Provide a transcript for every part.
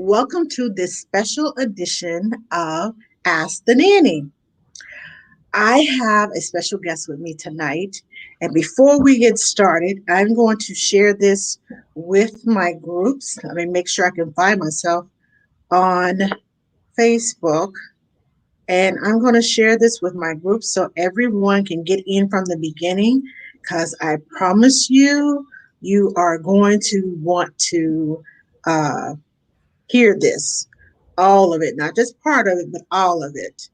Welcome to this special edition of Ask the Nanny. I have a special guest with me tonight. And before we get started, I'm going to share this with my groups. Let me make sure I can find myself on Facebook. And I'm going to share this with my group so everyone can get in from the beginning because I promise you, you are going to want to uh, hear this, all of it, not just part of it, but all of it.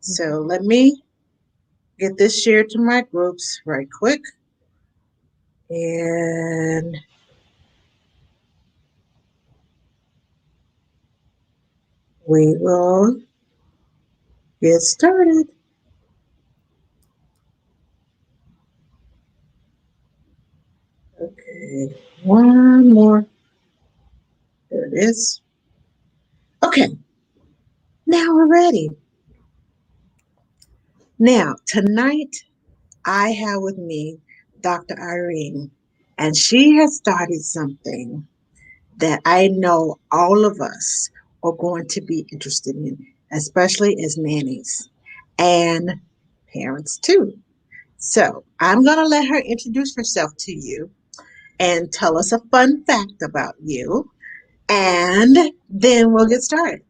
So let me get this shared to my groups right quick. And we will get started. Okay, one more. There it is. Okay, now we're ready. Now, tonight I have with me Dr. Irene, and she has started something that I know all of us are going to be interested in, especially as nannies and parents too. So I'm going to let her introduce herself to you and tell us a fun fact about you, and then we'll get started.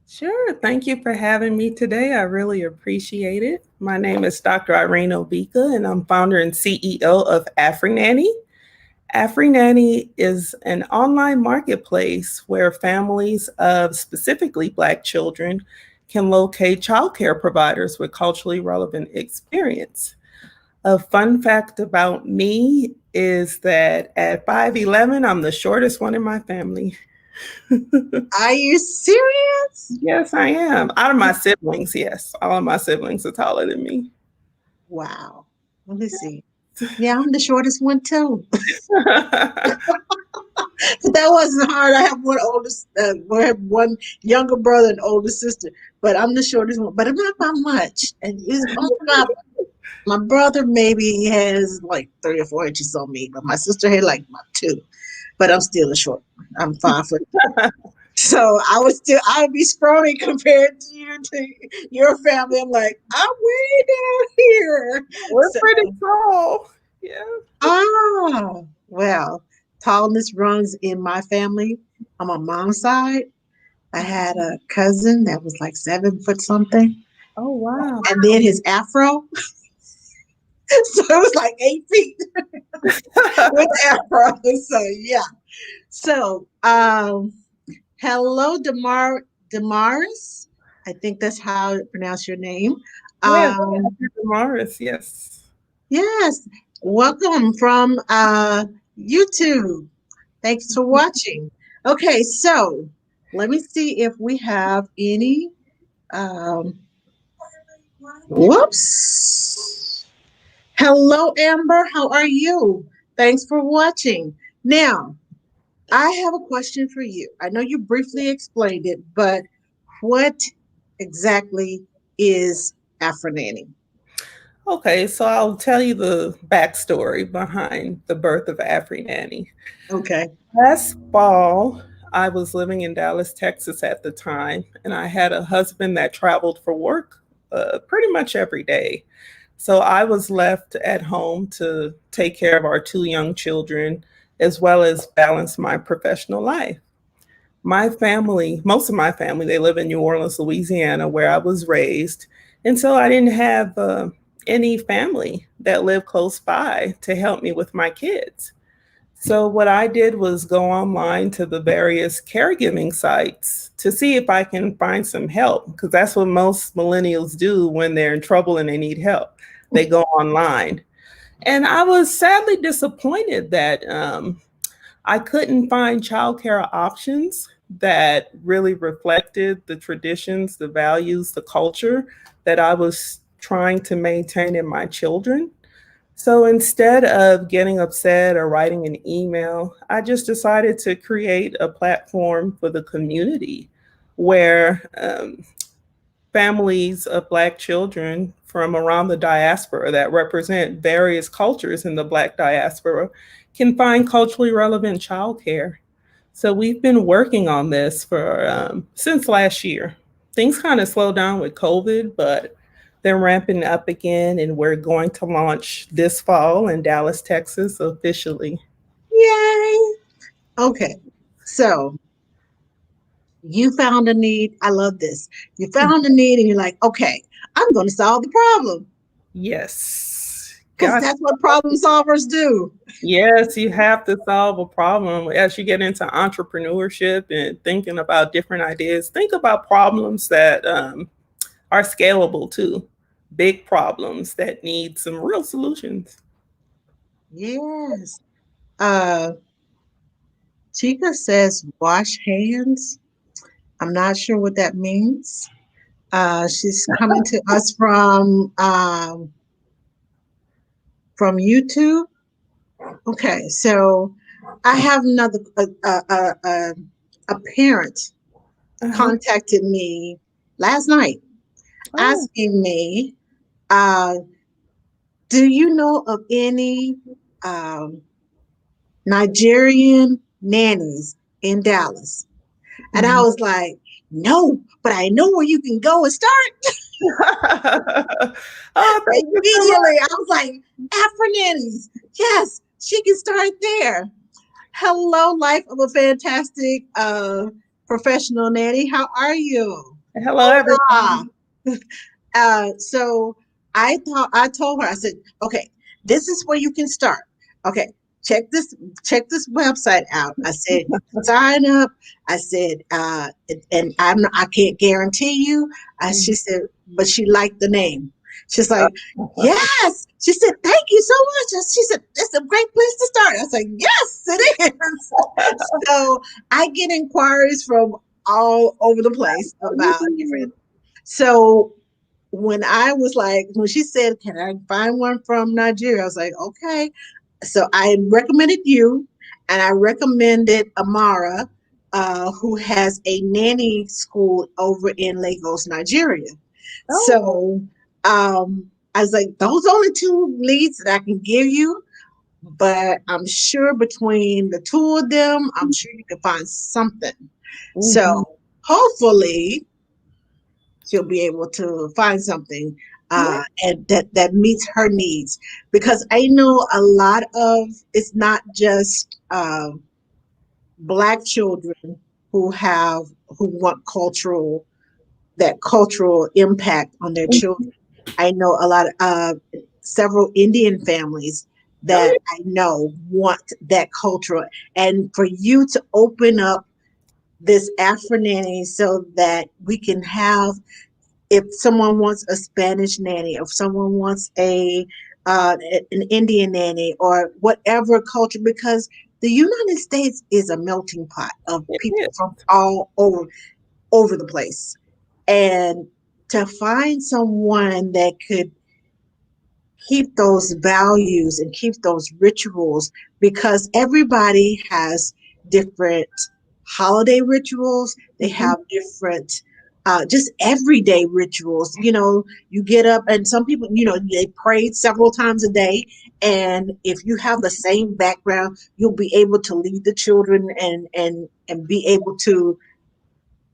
Sure. Thank you for having me today. I really appreciate it. My name is Dr. Irene Obika, and I'm founder and CEO of Afrinanny. Afrinanny is an online marketplace where families of specifically Black children can locate childcare providers with culturally relevant experience. A fun fact about me is that at 5'11", I'm the shortest one in my family. Are you serious? Yes, I am. Out of my siblings, yes. All of my siblings are taller than me. Wow. Let me see. Yeah, I'm the shortest one too. But that wasn't hard. I have I have one younger brother and older sister, but I'm the shortest one. But I'm not by much. And it's about my brother maybe has like 3 or 4 inches on me, but my sister had like about two. But I'm still a short one. I'm 5 foot. So I would be scrawny compared to your family. I'm like, I'm way down here. We're So, pretty tall. Yeah. well, tallness runs in my family on my mom's side. I had a cousin that was like 7 foot something, Oh, wow. and then his afro, so it was like 8 feet with afro. So yeah. So hello, Damaris. I think that's how you pronounce your name. Yes, Um, Morris, yes. yes, welcome from YouTube. Thanks for watching. Okay, so let me see if we have any. Um, whoops. Hello, Amber. How are you? Thanks for watching. Now, I have a question for you. I know you briefly explained it, but what exactly is Afrinanny? Okay, so I'll tell you the backstory behind the birth of Afrinanny. Okay. Last fall, I was living in Dallas, Texas at the time, and I had a husband that traveled for work pretty much every day. So I was left at home to take care of our two young children, as well as balance my professional life. My family, most of my family, they live in New Orleans, Louisiana, where I was raised. And so I didn't have any family that lived close by to help me with my kids. So what I did was go online to the various caregiving sites to see if I can find some help, because that's what most millennials do when they're in trouble and they need help. They go online. And I was sadly disappointed that I couldn't find childcare options that really reflected the traditions, the values, the culture that I was trying to maintain in my children. So instead of getting upset or writing an email, I just decided to create a platform for the community where families of Black children from around the diaspora that represent various cultures in the Black diaspora can find culturally relevant childcare. So we've been working on this for since last year. Things kind of slowed down with COVID, but they're ramping up again, and we're going to launch this fall in Dallas, Texas, officially. Yay! Okay, so you found a need. I love this. You found a need, and you're like, okay, I'm going to solve the problem Yes. because Got that's what problem solvers do. Yes, you have to solve a problem as you get into entrepreneurship and thinking about different ideas. Think about problems that are scalable too, big problems that need some real solutions. Yes. Uh, Chica says wash hands. I'm not sure what that means. She's coming to us from YouTube. Okay, so I have another a parent Uh-huh. contacted me last night Oh, asking me, uh, "Do you know of any um, Nigerian nannies in Dallas?" And I mhm. was like, "No, but I know where you can go and start." Oh, thank you so Immediately, much. I was like, "Afrinannies, yes, she can start there." Hello, life of a fantastic professional nanny. How are you? Hello, Hola. everyone. So I told her, I said, okay, this is where you can start. Okay, check this website out. I said you can sign up. I said, and I can't guarantee you. She said, but she liked the name. She's like, yes. She said, thank you so much. She said, it's a great place to start. I was like, yes, it is. So I get inquiries from all over the place about different. So when she said, "Can I find one from Nigeria?" I was like, "Okay." So I recommended you, and I recommended Amara, who has a nanny school over in Lagos, Nigeria. Oh, So I was like, "Those are only two leads that I can give you." But I'm sure between the two of them, I'm sure you can find something. So mhm. hopefully, she'll be able to find something Yeah. and that meets her needs, because I know a lot of it's not just black children who want cultural impact on their children. I know a lot of several Indian families Oh, that I know want that cultural, and for you to open up this Afro nanny so that we can have, if someone wants a Spanish nanny, if someone wants an Indian nanny, or whatever culture, because the United States is a melting pot of yeah, it people is. from all over the place, and to find someone that could keep those values and keep those rituals, because everybody has different holiday rituals. They Mhm. have different just everyday rituals. You get up, and some people, they pray several times a day, and if you have the same background, you'll be able to lead the children and be able to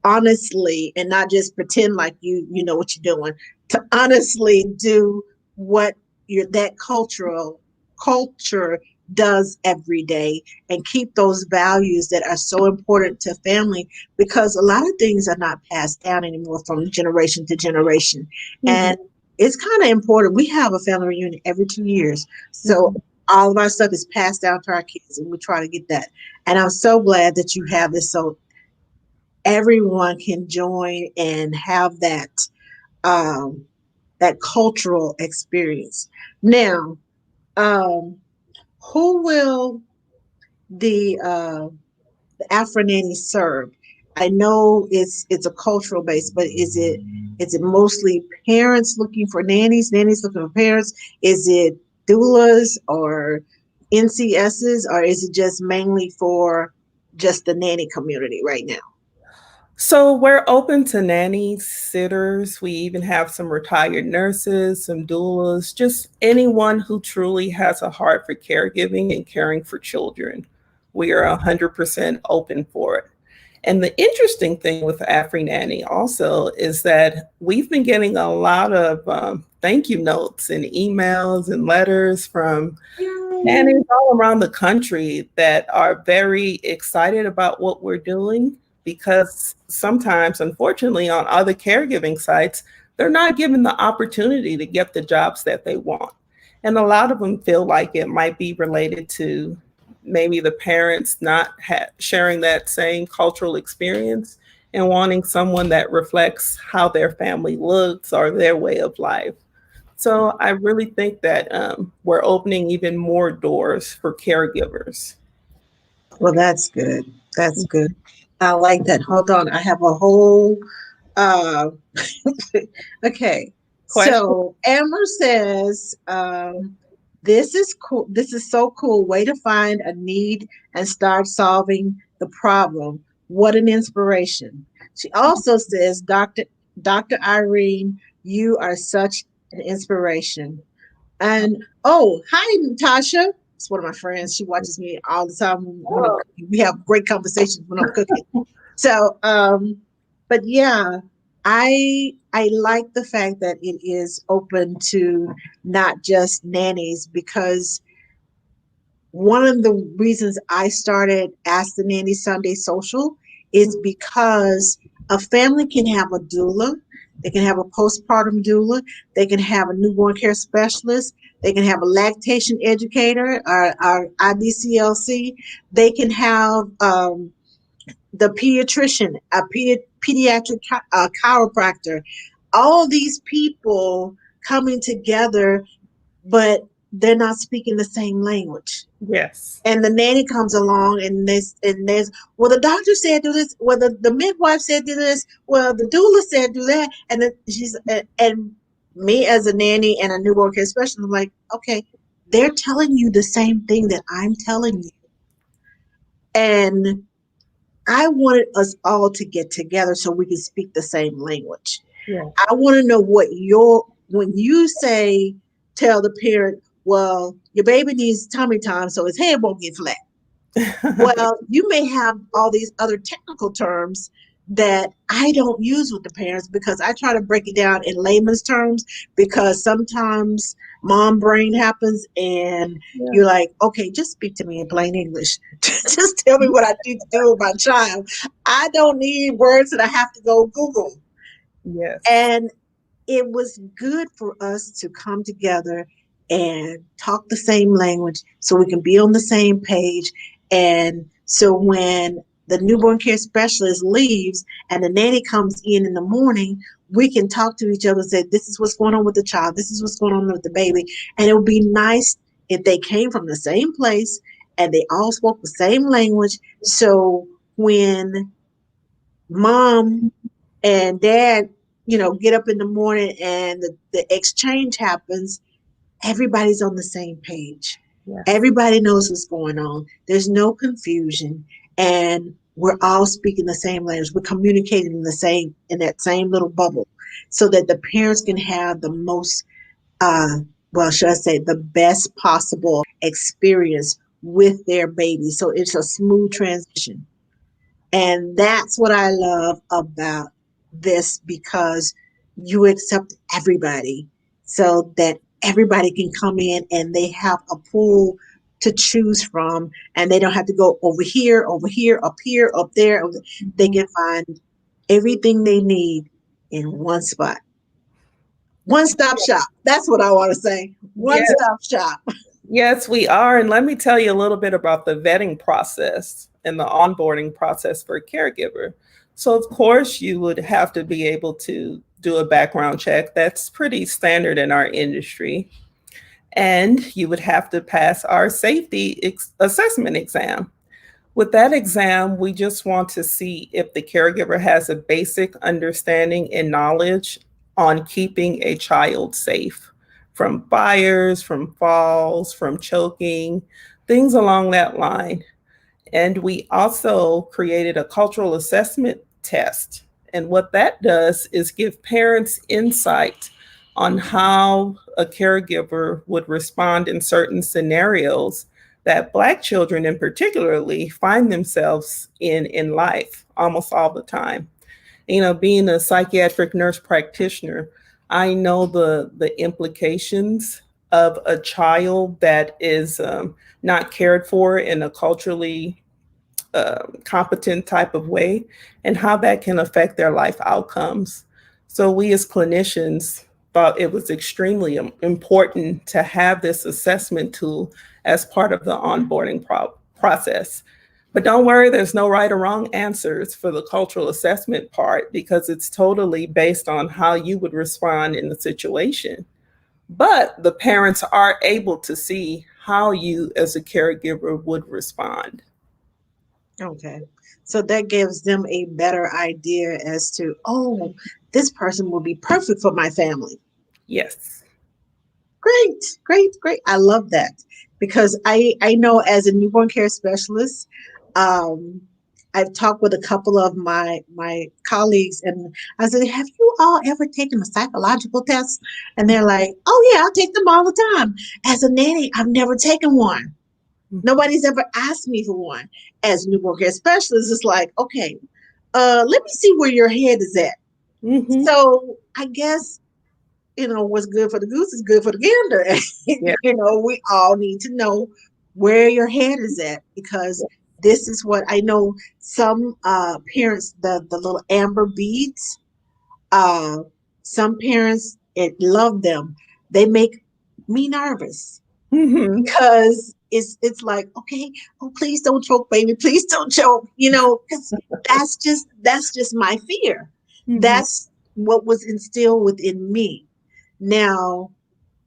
honestly, and not just pretend like you know what you're doing, to honestly do what your that culture does every day, and keep those values that are so important to family, because a lot of things are not passed down anymore from generation to generation. Mhm. And it's kind of important. We have a family reunion every 2 years, so Mhm. all of our stuff is passed down to our kids, and we try to get that. And I'm so glad that you have this, so everyone can join and have um, that cultural experience. Now, um, who will the Afro nanny serve? I know it's a cultural base, but is it mostly parents looking for nannies, nannies looking for parents? Is it doulas or NCSs, or is it just mainly for just the nanny community right now? So we're open to nannies, sitters. We even have some retired nurses, some doulas, just anyone who truly has a heart for caregiving and caring for children. we are 100% open for it. And the interesting thing with Afrinanny also is that we've been getting a lot of thank you notes and emails and letters from nannies all around the country that are very excited about what we're doing, because sometimes, unfortunately, on other caregiving sites, they're not given the opportunity to get the jobs that they want. And a lot of them feel like it might be related to maybe the parents not sharing that same cultural experience and wanting someone that reflects how their family looks or their way of life. So I really think that we're opening even more doors for caregivers. Well, that's good. That's good. I like that. Hold on. I have a whole uh okay. Question? So Amber says, this is cool. This is so cool. Way to find a need and start solving the problem. What an inspiration. She also says, Dr. Irene, you are such an inspiration. And oh, hi, Natasha. It's one of my friends. She watches me all the time when I'm Oh, cooking. We have great conversations when I'm cooking. So, but yeah, I like the fact that it is open to not just nannies, because one of the reasons I started Ask the Nanny Sunday Social is because a family can have a doula, they can have a postpartum doula, they can have a newborn care specialist, they can have a lactation educator or IBCLC, they can have the pediatrician, a pediatric chiropractor, all these people coming together, but they're not speaking the same language. yes. And the nanny comes along and there's well, the doctor said do this, well, the midwife said do this, well, the doula said do that, and then and me as a nanny and a newborn care specialist, I'm like, okay, they're telling you the same thing that I'm telling you, and I wanted us all to get together so we can speak the same language. Yeah. I want to know what your when you say tell the parent, well, your baby needs tummy time so his head won't get flat. Well, you may have all these other technical terms that I don't use with the parents because I try to break it down in layman's terms, because sometimes mom brain happens and Yeah. you're like, okay, just speak to me in plain English. Just tell me what I need to do with my child. I don't need words that I have to go Google. Yes. And it was good for us to come together and talk the same language so we can be on the same page. And so when the newborn care specialist leaves and the nanny comes in the morning, we can talk to each other and say, this is what's going on with the child, this is what's going on with the baby. And it would be nice if they came from the same place and they all spoke the same language. So when mom and dad, get up in the morning and the exchange happens, everybody's on the same page. Yes. Everybody knows what's going on. There's no confusion. And we're all speaking the same language. We're communicating in that same little bubble so that the parents can have the most, well, should I say, the best possible experience with their baby. So it's a smooth transition. And that's what I love about this, because you accept everybody so that everybody can come in and they have a pool to choose from, and they don't have to go over here, up here, up there. They Mhm. can find everything they need in one spot. One stop shop. That's what I want to say. One Yes. stop shop. Yes, we are. And let me tell you a little bit about the vetting process and the onboarding process for a caregiver. So, of course, you would have to be able to do a background check. That's pretty standard in our industry. And you would have to pass our safety assessment exam. With that exam, we just want to see if the caregiver has a basic understanding and knowledge on keeping a child safe from fires, from falls, from choking, things along that line. And we also created a cultural assessment test. And what that does is give parents insight on how a caregiver would respond in certain scenarios that Black children in particularly find themselves in life almost all the time. Being a psychiatric nurse practitioner, I know the implications of a child that is not cared for in a culturally competent type of way, and how that can affect their life outcomes. So we as clinicians thought it was extremely important to have this assessment tool as part of the onboarding process. But don't worry, there's no right or wrong answers for the cultural assessment part, because it's totally based on how you would respond in the situation. But the parents are able to see how you as a caregiver would respond. Okay. So that gives them a better idea as to, oh, this person will be perfect for my family. Yes. Great, great, great. I love that because I know as a newborn care specialist, um, I've talked with a couple of my colleagues, and I said, "Have you all ever taken a psychological test?" And they're like, "Oh yeah, I take them all the time." As a nanny, I've never taken one. Nobody's ever asked me for one. As a newborn care specialist, it's like, okay, let me see where your head is at. Mm-hmm. So I guess what's good for the goose is good for the gander. Yeah. We all need to know where your head is at because this is what I know. Some parents, the little amber beads, uh, some parents it love them. They make me nervous Mm-hmm. because it's like, okay, oh please don't choke, baby, please don't choke, because that's just my fear. Mm-hmm. That's what was instilled within me. Now,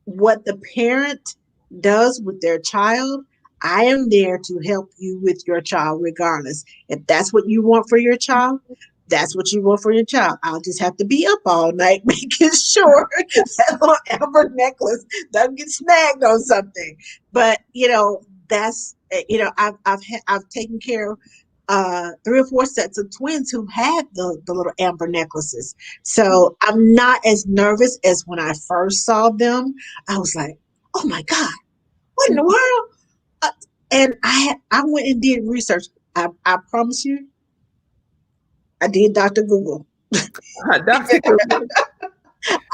what the parent does with their child, I am there to help you with your child regardless. If that's what you want for your child, that's what you want for your child. I'll just have to be up all night making sure that little amber necklace doesn't get snagged on something. But that's I've taken care of 3 or 4 sets of twins who had the little amber necklaces. So I'm not as nervous as when I first saw them. I was like, oh my God, what in the world? Uh, and I went and did research. I promise you, I did Dr. Google. Dr. Cooper.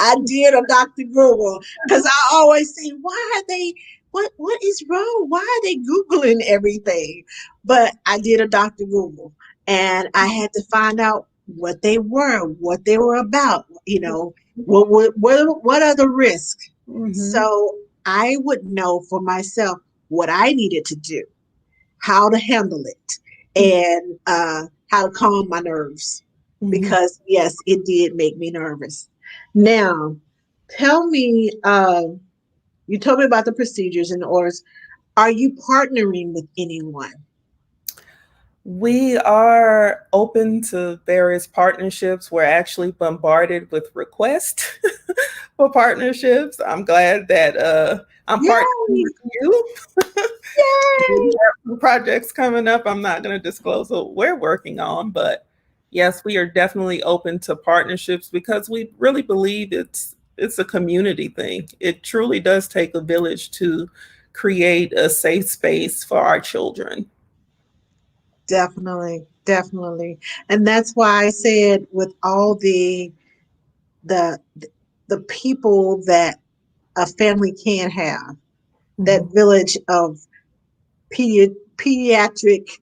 I did a Dr. Google because I always see why are they what is wrong? Why are they Googling everything? But I did a Dr. Google and I had to find out what they were about, what are the risks? Mm-hmm. So I would know for myself what I needed to do, how to handle it, and how to calm my nerves. Mm-hmm. Because yes, it did make me nervous. Now, tell me, you told me about the procedures and orders. Are you partnering with anyone? We are open to various partnerships. We're actually bombarded with requests for partnerships. I'm glad that I'm partnering Yay! with you. We Yay! have some projects coming up. I'm not going to disclose what we're working on, but yes, we are definitely open to partnerships because we really believe it's a community thing. It truly does take a village to create a safe space for our children. Definitely, definitely. And that's why I said with all the the people that a family can have, that Mhm. village of pediatric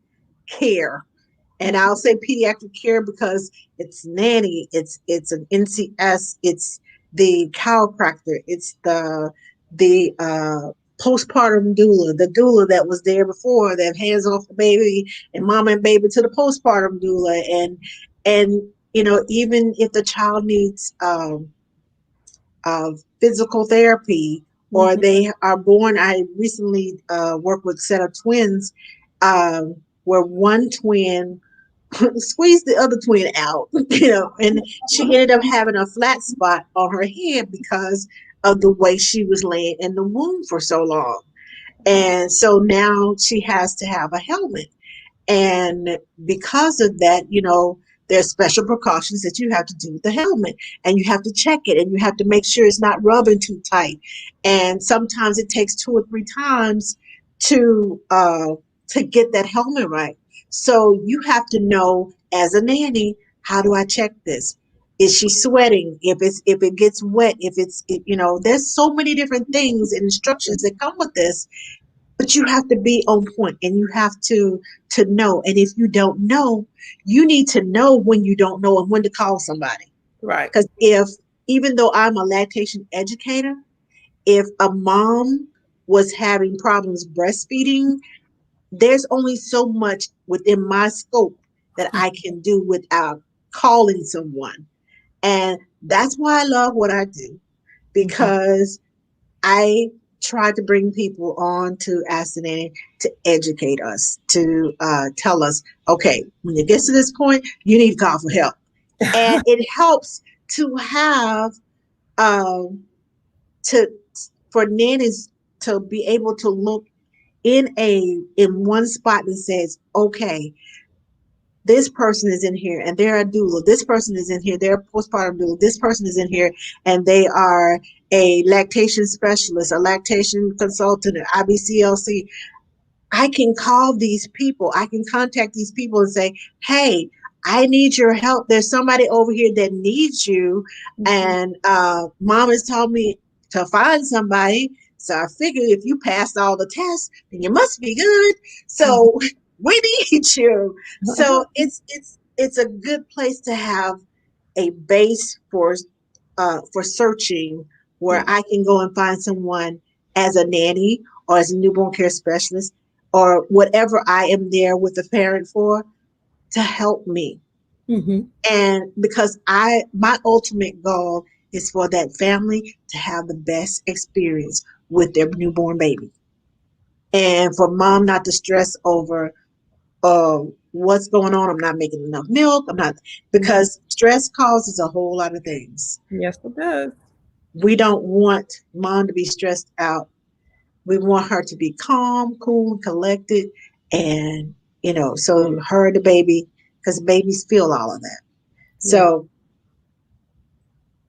care. And I'll say pediatric care because it's nanny, it's an NCS, it's the chiropractor, it's the postpartum doula, the doula that was there before that hands off the baby and mama and baby to the postpartum doula, and even if the child needs of physical therapy or Mhm. they are born. I recently worked with a set of twins where one twin squeezed the other twin out, and she ended up having a flat spot on her head because of the way she was laying in the womb for so long. And so now she has to have a helmet. And because of that, there's special precautions that you have to do with the helmet, and you have to check it, and you have to make sure it's not rubbing too tight. And sometimes it takes 2 or 3 times to uh to get that helmet right. So you have to know as a nanny, how do I check this? Is she sweating? If it gets wet, if there's so many different things and instructions that come with this, but you have to be on point and you have to know. And if you don't know, you need to know when you don't know and when to call somebody. Right. Because if even though I'm a lactation educator, if a mom was having problems breastfeeding, there's only so much within my scope that I can do without calling someone. And that's why I love what I do, Mhm. because I try to bring people on to Ask the Nanny to educate us, to tell us, okay, when it gets to this point, you need to call for help. And it helps to have um, to for nannies to be able to look in one spot that says, okay, this person is in here and they're a doula. This person is in here, they're a postpartum doula. This person is in here and they are a lactation specialist, a lactation consultant, an IBCLC. I can call these people. I can contact these people and say, hey, I need your help. There's somebody over here that needs you. Mhm. And mom has told me to find somebody. So I figured if you passed all the tests, then you must be good. So we need you. So it's a good place to have a base for searching, where Yeah. I can go and find someone as a nanny or as a newborn care specialist or whatever I am there with the parent for, to help me. Mhm. And because my ultimate goal is for that family to have the best experience with their newborn baby, and for mom not to stress over what's going on. I'm not making enough milk. I'm not, Mhm. because stress causes a whole lot of things. Yes, it does. We don't want mom to be stressed out. We want her to be calm, cool, and collected, and so her and the baby, because babies feel all of that. Yeah. So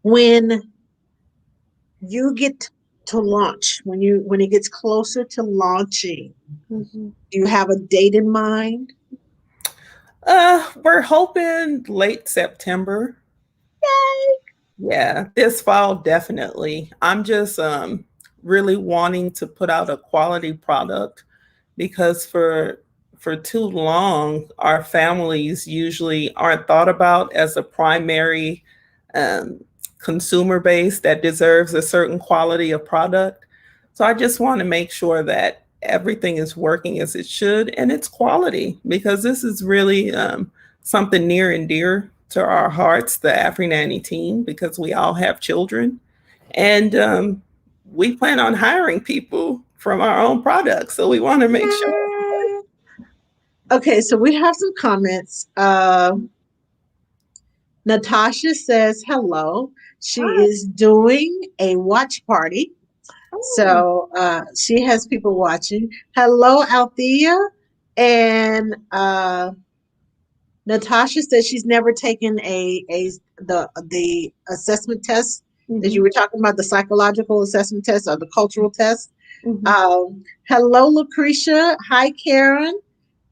when you get to launch, when it gets closer to launching, Mhm. do you have a date in mind? We're hoping late September. Yay! Yeah, this fall definitely. I'm just really wanting to put out a quality product because for too long our families usually aren't thought about as a primary um, consumer base that deserves a certain quality of product. So I just want to make sure that everything is working as it should and it's quality because this is really something near and dear to our hearts, the Afrinanny team, because we all have children. And we plan on hiring people from our own products. So we want to make sure. Yay! Okay, so we have some comments. Natasha says hello. She Hi. is doing a watch party. Oh, So she has people watching. Hello, Althea. And Natasha says she's never taken the assessment test that you mhm, were talking about, the psychological assessment test or the cultural test. mhm. Hello, Lucretia. Hi, Karen.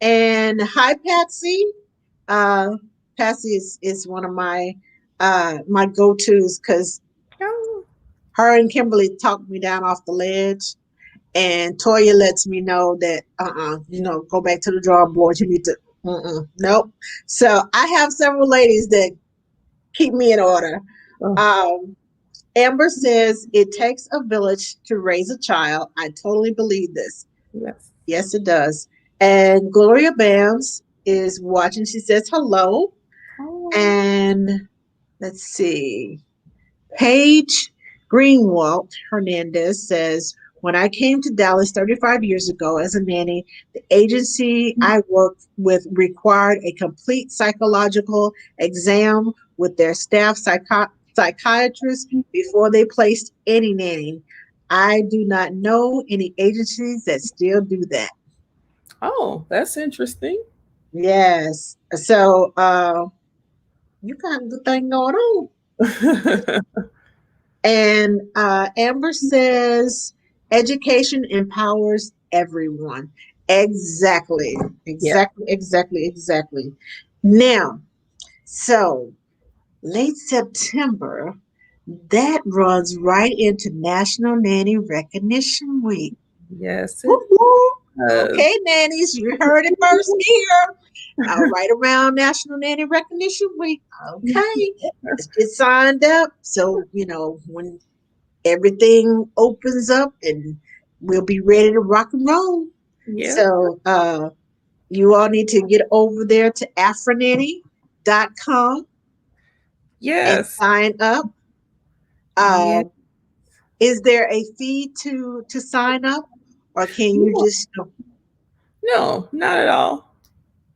And hi, Patsy. Uh, Patsy is one of my go-tos, because Oh, her and Kimberly talked me down off the ledge, and Toya lets me know that go back to the drawing board. You need to nope. So I have several ladies that keep me in order. oh, Um, Amber says it takes a village to raise a child. I totally believe this. yes. Yes, it does. And Gloria Bams is watching. She says hello. Oh, And let's see. Paige Greenwald Hernandez says, when I came to Dallas 35 years ago as a nanny, the agency I worked with required a complete psychological exam with their staff psychiatrist before they placed any nanny. I do not know any agencies that still do that. oh, that's interesting. Yes. So you got a good thing going on. And Amber says education empowers everyone. Exactly. Yeah. Exactly. Now, so late September, that runs right into National Nanny Recognition Week. Yes, it Woo-hoo. does. Okay, nannies, you heard it first here. Right around National Nanny Recognition Week. Okay, let's get signed up. So, when everything opens up and we'll be ready to rock and roll. Yeah. So, you all need to get over there to Afrinanny.com and Yes. sign up. Yeah. Uh, is there a fee to sign up, or can you No, just? no, not at all.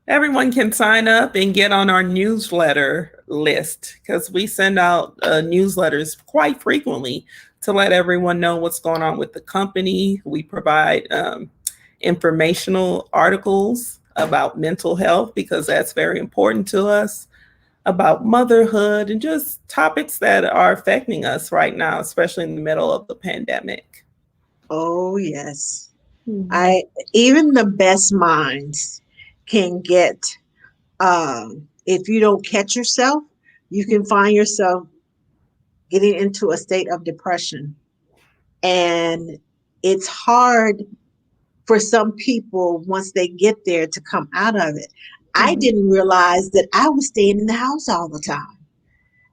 Everyone can sign up and get on our newsletter list because we send out newsletters quite frequently to let everyone know what's going on with the company. We provide informational articles about mental health because that's very important to us, about motherhood, and just topics that are affecting us right now, especially in the middle of the pandemic. Oh yes, Mhm. I even the best minds can get. If you don't catch yourself, you can find yourself getting into a state of depression, and it's hard for some people once they get there to come out of it. I Mhm. didn't realize that I was staying in the house all the time.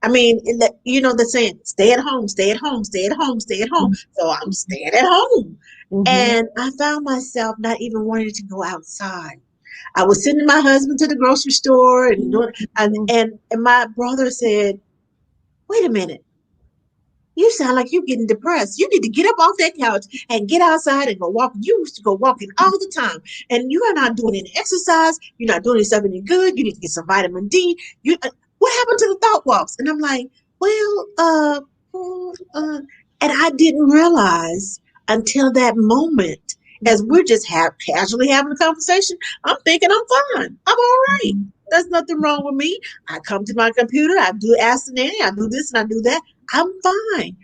I mean, the saying, stay at home, stay at home, stay at home, stay at home. So I'm staying at home. Mhm. And I found myself not even wanting to go outside. I was sending my husband to the grocery store and doing, and my brother said, wait a minute, you sound like you're getting depressed. You need to get up off that couch and get outside and go walk. You used to go walking all the time, and you are not doing any exercise. You're not doing yourself any good. You need to get some vitamin D. What happened to the thought walks? And I'm like, well, and I didn't realize until that moment, as we're just casually having a conversation. I'm thinking I'm fine. I'm all right. There's nothing wrong with me. I come to my computer. I do Ask the Nanny. I do this and I do that. I'm fine.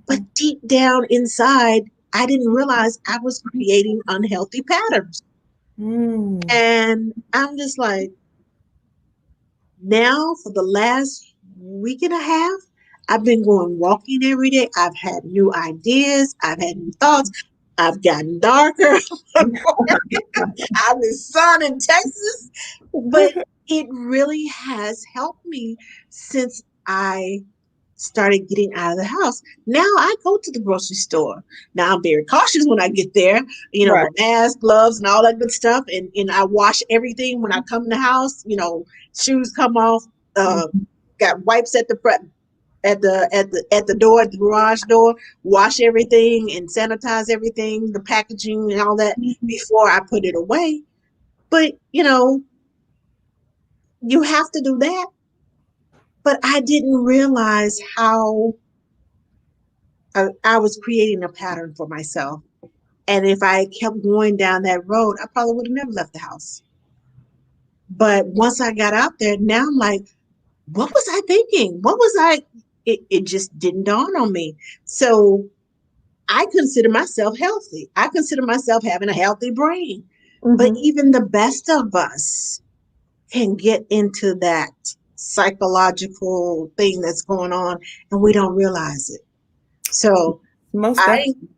But deep down inside, I didn't realize I was creating unhealthy patterns. Mm. And I'm just like, now for the last week and a half, I've been going walking every day. I've had new ideas. I've had new thoughts. I've gotten darker. I'm the sun in Texas. But it really has helped me since I started getting out of the house. Now I go to the grocery store. Now I'm very cautious when I get there, Right. with mask, gloves, and all that good stuff. And I wash everything when I come in the house. Shoes come off. Uh, got wipes at the front. At the door, at the garage door, wash everything and sanitize everything, the packaging and all that before I put it away. But you have to do that. But I didn't realize how I was creating a pattern for myself. And if I kept going down that road, I probably would have never left the house. But once I got out there, now I'm like, what was I thinking? What was I? It just didn't dawn on me. So I consider myself healthy. I consider myself having a healthy brain. But Mhm. even the best of us can get into that psychological thing that's going on and we don't realize it. So Most I definitely.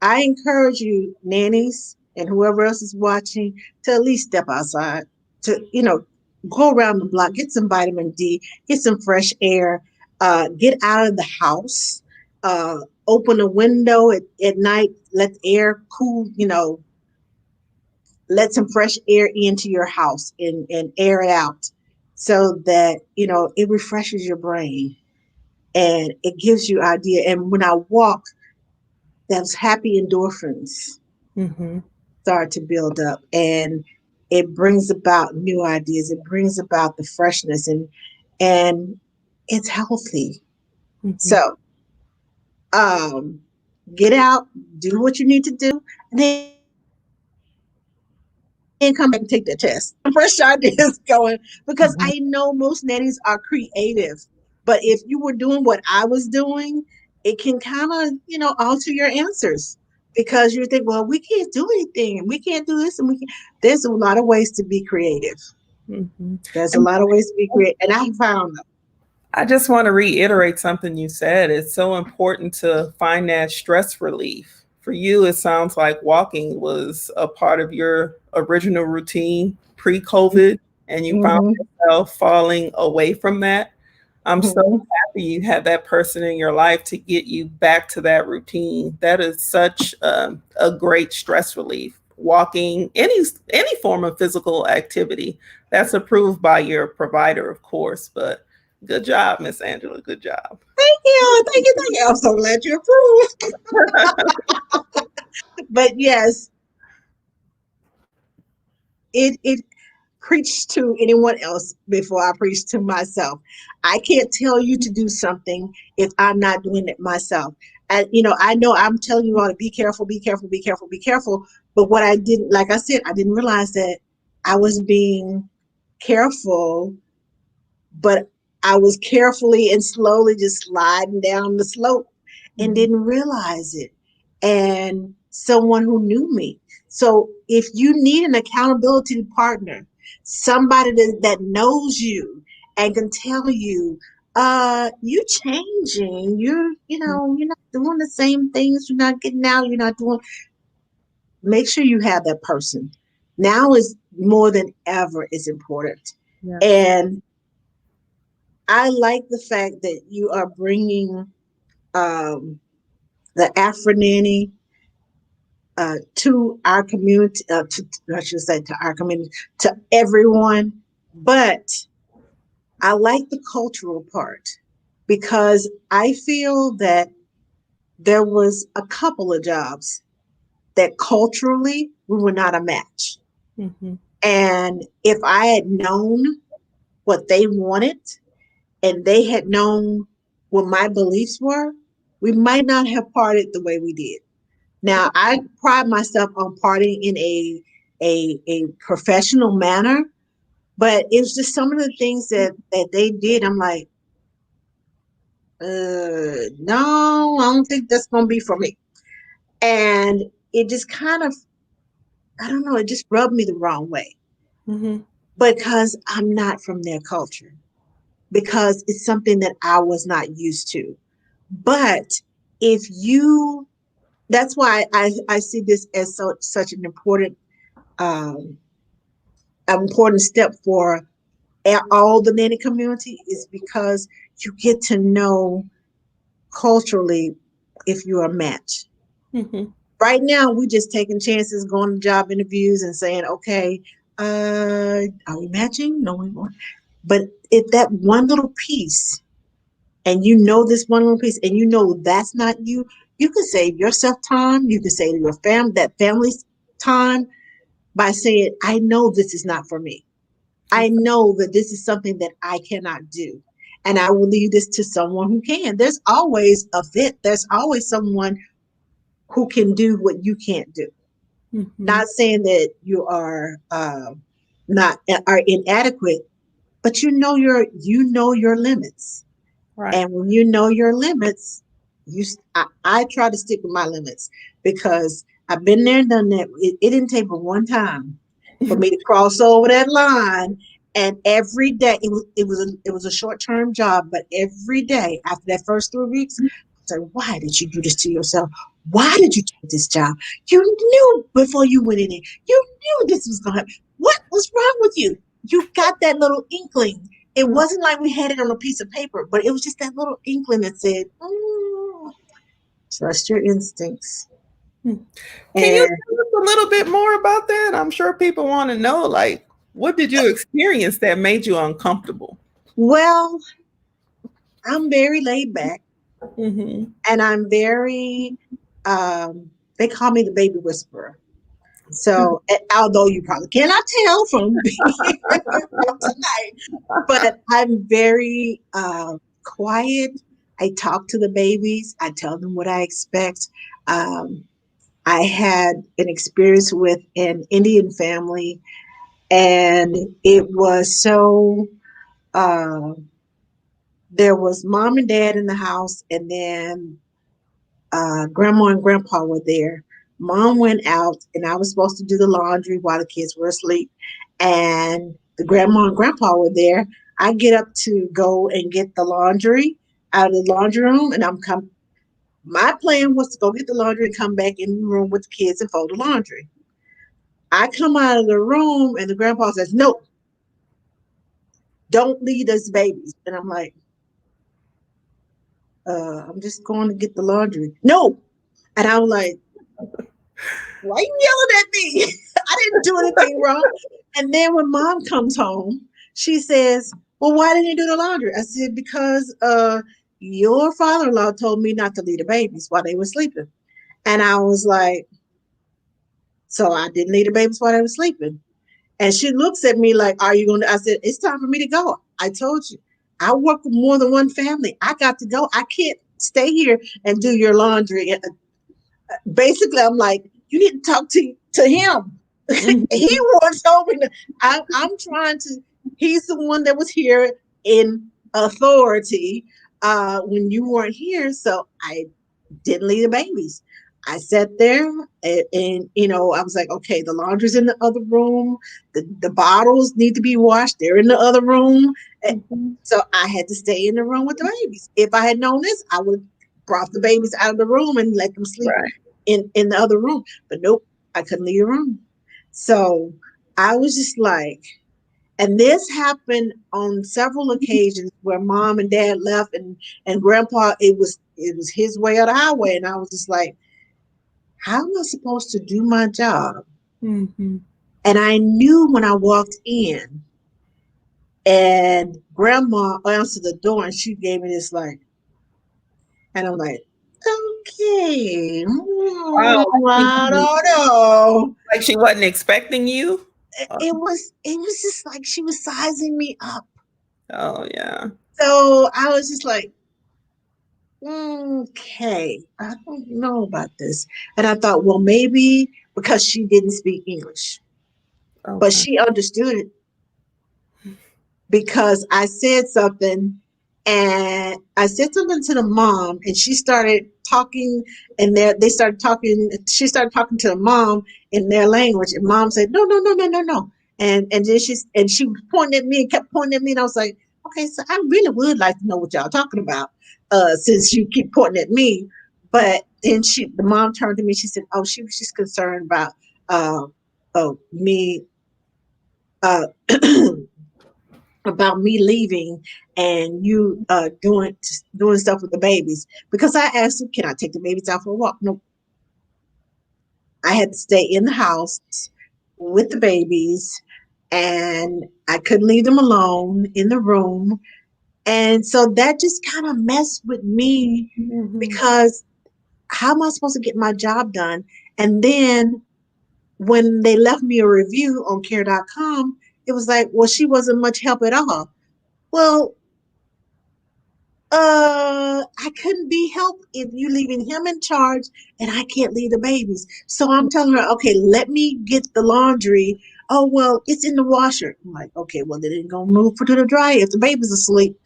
I encourage you, nannies and whoever else is watching, to at least step outside, to, go around the block, get some vitamin D, get some fresh air, get out of the house, uh, open a window at night, let the air cool, let some fresh air into your house and air it out so that, it refreshes your brain and it gives you idea. And when I walk, those happy endorphins Mhm. start to build up and it brings about new ideas, it brings about the freshness and it's healthy. Mhm. So um get out, do what you need to do, and then come back and take that test. Get some fresh ideas going because I know most nannies are creative. But if you were doing what I was doing, it can kind of, alter your answers. because you think, well, we can't do anything and we can't do this and we can. There's a lot of ways to be creative. Hmm. There's a And lot of ways to be creative, and I found them. I just want to reiterate something you said. It's so important to find that stress relief. For you, it sounds like walking was a part of your original routine pre COVID, and you found Mm-hmm. yourself falling away from that. I'm so Mm-hmm. happy you had that person in your life to get you back to that routine. That is such a great stress relief. Walking, any form of physical activity, that's approved by your provider, of course. But good job, Miss Angela. Good job. Thank you, thank you, thank you. I'm so glad you approved. But yes, it preached to anyone else before I preach to myself. I can't tell you to do something if I'm not doing it myself. And I know I'm telling you all to be careful, be careful, be careful, be careful. But what I didn't, like I said, I didn't realize that I was being careful, but I was carefully and slowly just sliding down the slope and Mhm. didn't realize it. And someone who knew me. So if you need an accountability partner, somebody that knows you and can tell you, you changing, you're not doing the same things, you're not getting out, you're not doing, make sure you have that person. Now is more than ever is important. Yes. And I like the fact that you are bringing um, the Afrinanny to our community, I should say to our community, to everyone. But I like the cultural part because I feel that there was a couple of jobs that culturally we were not a match. Hmm. And if I had known what they wanted and they had known what my beliefs were, we might not have parted the way we did. Now, I pride myself on partying in a professional manner, but it was just some of the things that they did. I'm like, no, I don't think that's gonna be for me. And it just kind of, I don't know, it just rubbed me the wrong way Hmm. because I'm not from their culture, because it's something that I was not used to. But if you, that's why I see this as such um, an important step for all the nanny community is because you get to know culturally if you're a match. Hmm. Right now, we're just taking chances, going to job interviews and saying, okay, are we matching? No, we won't. But if that one little piece, and you know this one little piece, and you know that's not you, you can save yourself time. You can save your family's time by saying, I know this is not for me. I know that this is something that I cannot do. And I will leave this to someone who can. There's always a fit. There's always someone who can do what you can't do. Hmm. Not saying that you are not are inadequate, but you know your limits. Right. And when you know your limits, I try to stick with my limits because I've been there and done that. It didn't take but one time for me to cross over that line. And every day it was a short-term job, but every day after that first 3 weeks, I said, why did you do this to yourself? Why did you take this job? You knew before you went in it. You knew this was gonna happen. What was wrong with you? You got that little inkling. It wasn't like we had it on a piece of paper, but it was just that little inkling that said, trust your instincts. Can you And tell us a little bit more about that? I'm sure people want to know, like, what did you experience that made you uncomfortable? well, I'm very laid back Hmm. and I'm very, they call me the baby whisperer. So, although you probably cannot tell from being here tonight, but I'm very quiet. I talk to the babies, I tell them what I expect. Um, I had an experience with an Indian family, and it was so. Uh, there was mom and dad in the house, and then grandma and grandpa were there. Mom went out, and I was supposed to do the laundry while the kids were asleep, and the grandma and grandpa were there. I get up to go and get the laundry out of the laundry room, and I'm come. My plan was to go get the laundry and come back in the room with the kids and fold the laundry. I come out of the room, and the grandpa says, "No, don't leave us babies." And I'm like, I'm just going to get the laundry. No. And I was like, why are you yelling at me? I didn't do anything wrong. And then when mom comes home, she says, well, why didn't you do the laundry? I said, because your father-in-law told me not to leave the babies while they were sleeping. And I was like, so I didn't leave the babies while they were sleeping. And she looks at me like, are you going to? I said, it's time for me to go. I told you, I work with more than one family. I got to go. I can't stay here and do your laundry. Basically, I'm like, you need to talk to him. Mhm. He once told me that I'm trying to. He's the one that was here in authority when you weren't here, so I didn't leave the babies. I sat there and I was like, okay, the laundry's in the other room. The bottles need to be washed. They're in the other room. Eh, Mhm. So I had to stay in the room with the babies. If I had known this, I would have brought the babies out of the room and let them sleep Right. in the other room. But nope, I couldn't leave the room. So I was just like, and this happened on several occasions where mom and dad left and grandpa, it was his way or the highway. And I was just like, how am I supposed to do my job? Mhm. And I knew when I walked in and grandma answered the door and she gave me this like, and I'm like, okay, Wow. I don't know. Like she wasn't expecting you? It was just like she was sizing me up. Oh, yeah. So I was just like, okay, I don't know about this. And I thought, well, maybe because she didn't speak English, but Okay. she understood it because I said something to the mom and she started talking and they started talking she started talking to the mom in their language and mom said no no no no no no and then she was pointing at me and kept pointing at me and I was like okay so I really would like to know what y'all talking about since you keep pointing at me but then the mom turned to me she said oh she was just concerned about uh, me uh about me leaving and you doing stuff with the babies because I asked him, can I take the babies out for a walk? No, I had to stay in the house with the babies and I couldn't leave them alone in the room. And so that just kind of messed with me Mhm. because how am I supposed to get my job done? And then when they left me a review on care.com, it was like, well, she wasn't much help at all. Well, I couldn't be helped if you leaving him in charge and I can't leave the babies. So I'm telling her, okay, let me get the laundry. Oh, well, it's in the washer. I'm like, okay, well, then it's going to move to the dryer if the baby's asleep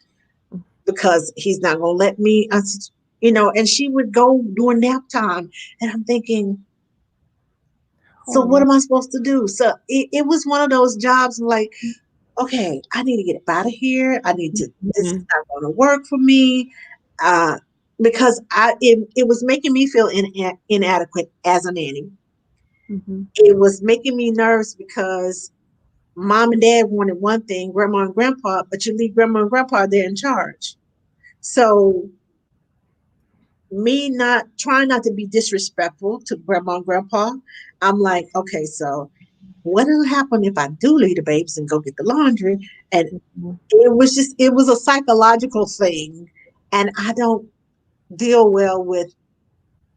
because he's not going to let me, and she would go during nap time. And I'm thinking, so what Oh. am I supposed to do? So it was one of those jobs like, okay, I need to get out of here. This is Mhm. not going to work for me. Uh, because it was making me feel inadequate as a nanny. Mhm. It was making me nervous because mom and dad wanted one thing, grandma and grandpa, but you leave grandma and grandpa there in charge. So me not trying not to be disrespectful to grandma and grandpa, I'm like, okay, so what will happen if I do leave the babies and go get the laundry? And Mhm. it was a psychological thing. And I don't deal well with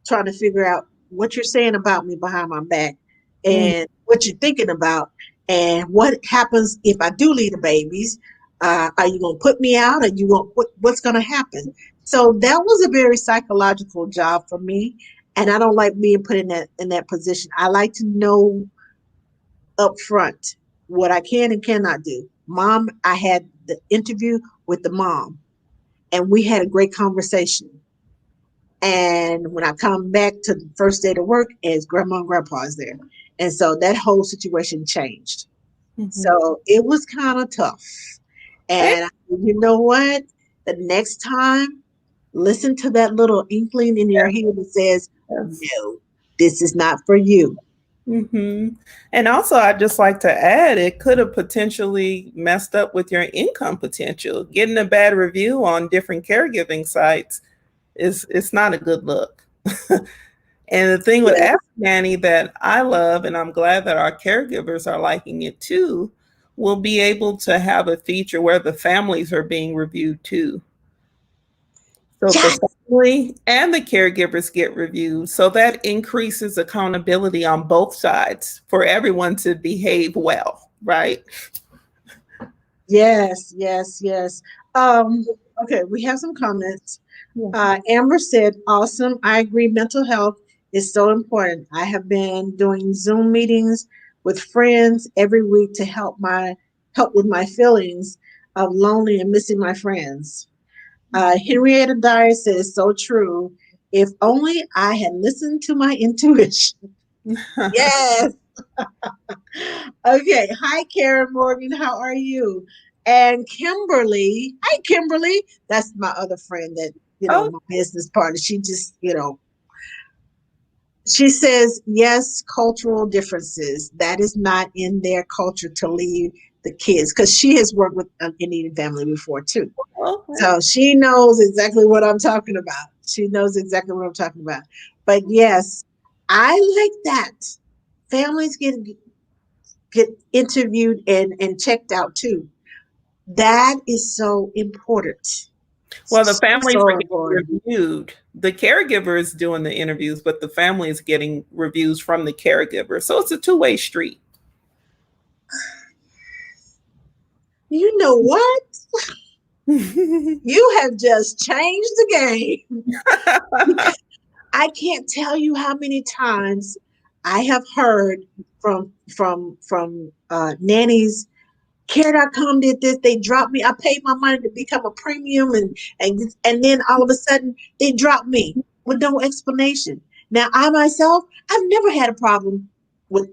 trying to figure out what you're saying about me behind my back Mhm. and what you're thinking about and what happens if I do leave the babies. Are you going to put me out? Are you going what's going to happen? So that was a very psychological job for me, and I don't like being put in that position. I like to know up front what I can and cannot do. Mom, I had the interview with the mom, and we had a great conversation. And when I come back to the first day to work, is grandma and grandpa's there. And so that whole situation changed. Mhm. So it was kind of tough. It And you know what? The next time, listen to that little inkling in your head that says, is. no, this is not for you. Hmm. And also, I'd just like to add, it could have potentially messed up with your income potential. Getting a bad review on different caregiving sites is it's not a good look. And the thing with Yeah. Afrinanny that I love, and I'm glad that our caregivers are liking it too, we'll be able to have a feature where the families are being reviewed too. So the Yes. family and the caregivers get reviewed. So that increases accountability on both sides for everyone to behave well, right? Yes. Yes. Yes. Um, okay, we have some comments. Yeah. Amber said, awesome. I agree. Mental health is so important. I have been doing Zoom meetings with friends every week to help with my feelings of lonely and missing my friends. Henrietta Dyer says, so true. If only I had listened to my intuition. Yes. Okay. Hi, Karen Morgan. How are you? And Kimberly. Hi, Kimberly. That's my other friend that, Oh, my business partner. She just, she says, yes, cultural differences. That is not in their culture to leave the kids because she has worked with an Indian family before too. okay. So she knows exactly what I'm talking about. She knows exactly what I'm talking about. But yes, I like that. Families get interviewed and checked out too. That is so important. Well, the So, families so are getting important. reviewed. The caregiver is doing the interviews, but the family is getting reviews from the caregiver. So it's a two-way street. You know what? You have just changed the game. I can't tell you how many times I have heard from nannies. Care.com did this. They dropped me. I paid my money to become a premium, and then all of a sudden they dropped me with no explanation. Now I myself, I've never had a problem with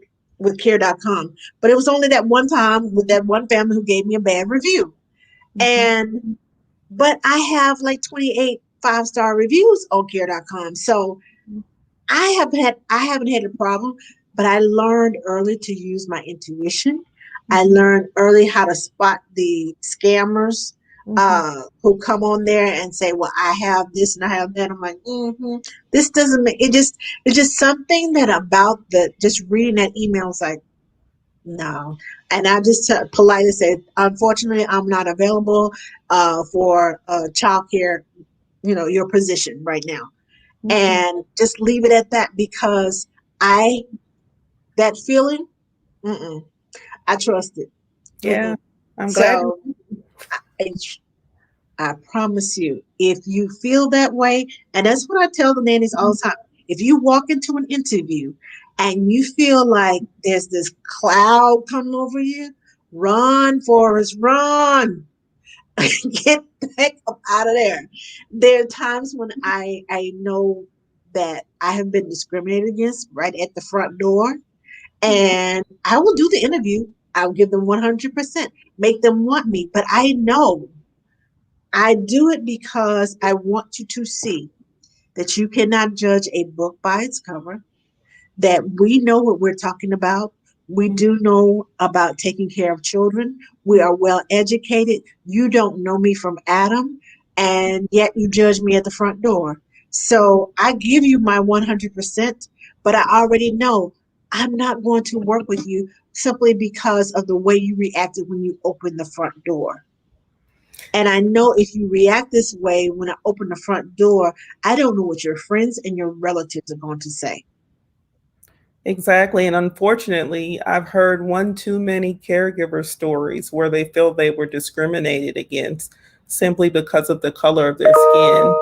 Care.com, but it was only that one time with that one family who gave me a bad review. And but I have like 28 5-star reviews on Care.com. So I haven't had a problem, but I learned early to use my intuition. I learned early how to spot the scammers who come on there and say, "Well, I have this and I have that." I'm like, this doesn't make it. It's just something that about the just reading that email is like, no. And I just politely say, "Unfortunately, I'm not available for childcare. Your position right now." And just leave it at that because I that feeling, mm-mm, I trust it. Yeah, Mm-mm. I'm glad. So I, I promise you, if you feel that way, and that's what I tell the nannies all the time. If you walk into an interview and you feel like there's this cloud coming over you, run, Forrest, run. Get the heck up out of there. There are times when I know that I have been discriminated against right at the front door, and I will do the interview. I'll give them 100%, make them want me. But I know I do it because I want you to see that you cannot judge a book by its cover, that we know what we're talking about. We do know about taking care of children. We are well educated. You don't know me from Adam, and yet you judge me at the front door. So I give you my 100%, but I already know I'm not going to work with you simply because of the way you reacted when you opened the front door. And I know if you react this way when I open the front door, I don't know what your friends and your relatives are going to say. Exactly. And unfortunately, I've heard one too many caregiver stories where they feel they were discriminated against simply because of the color of their skin.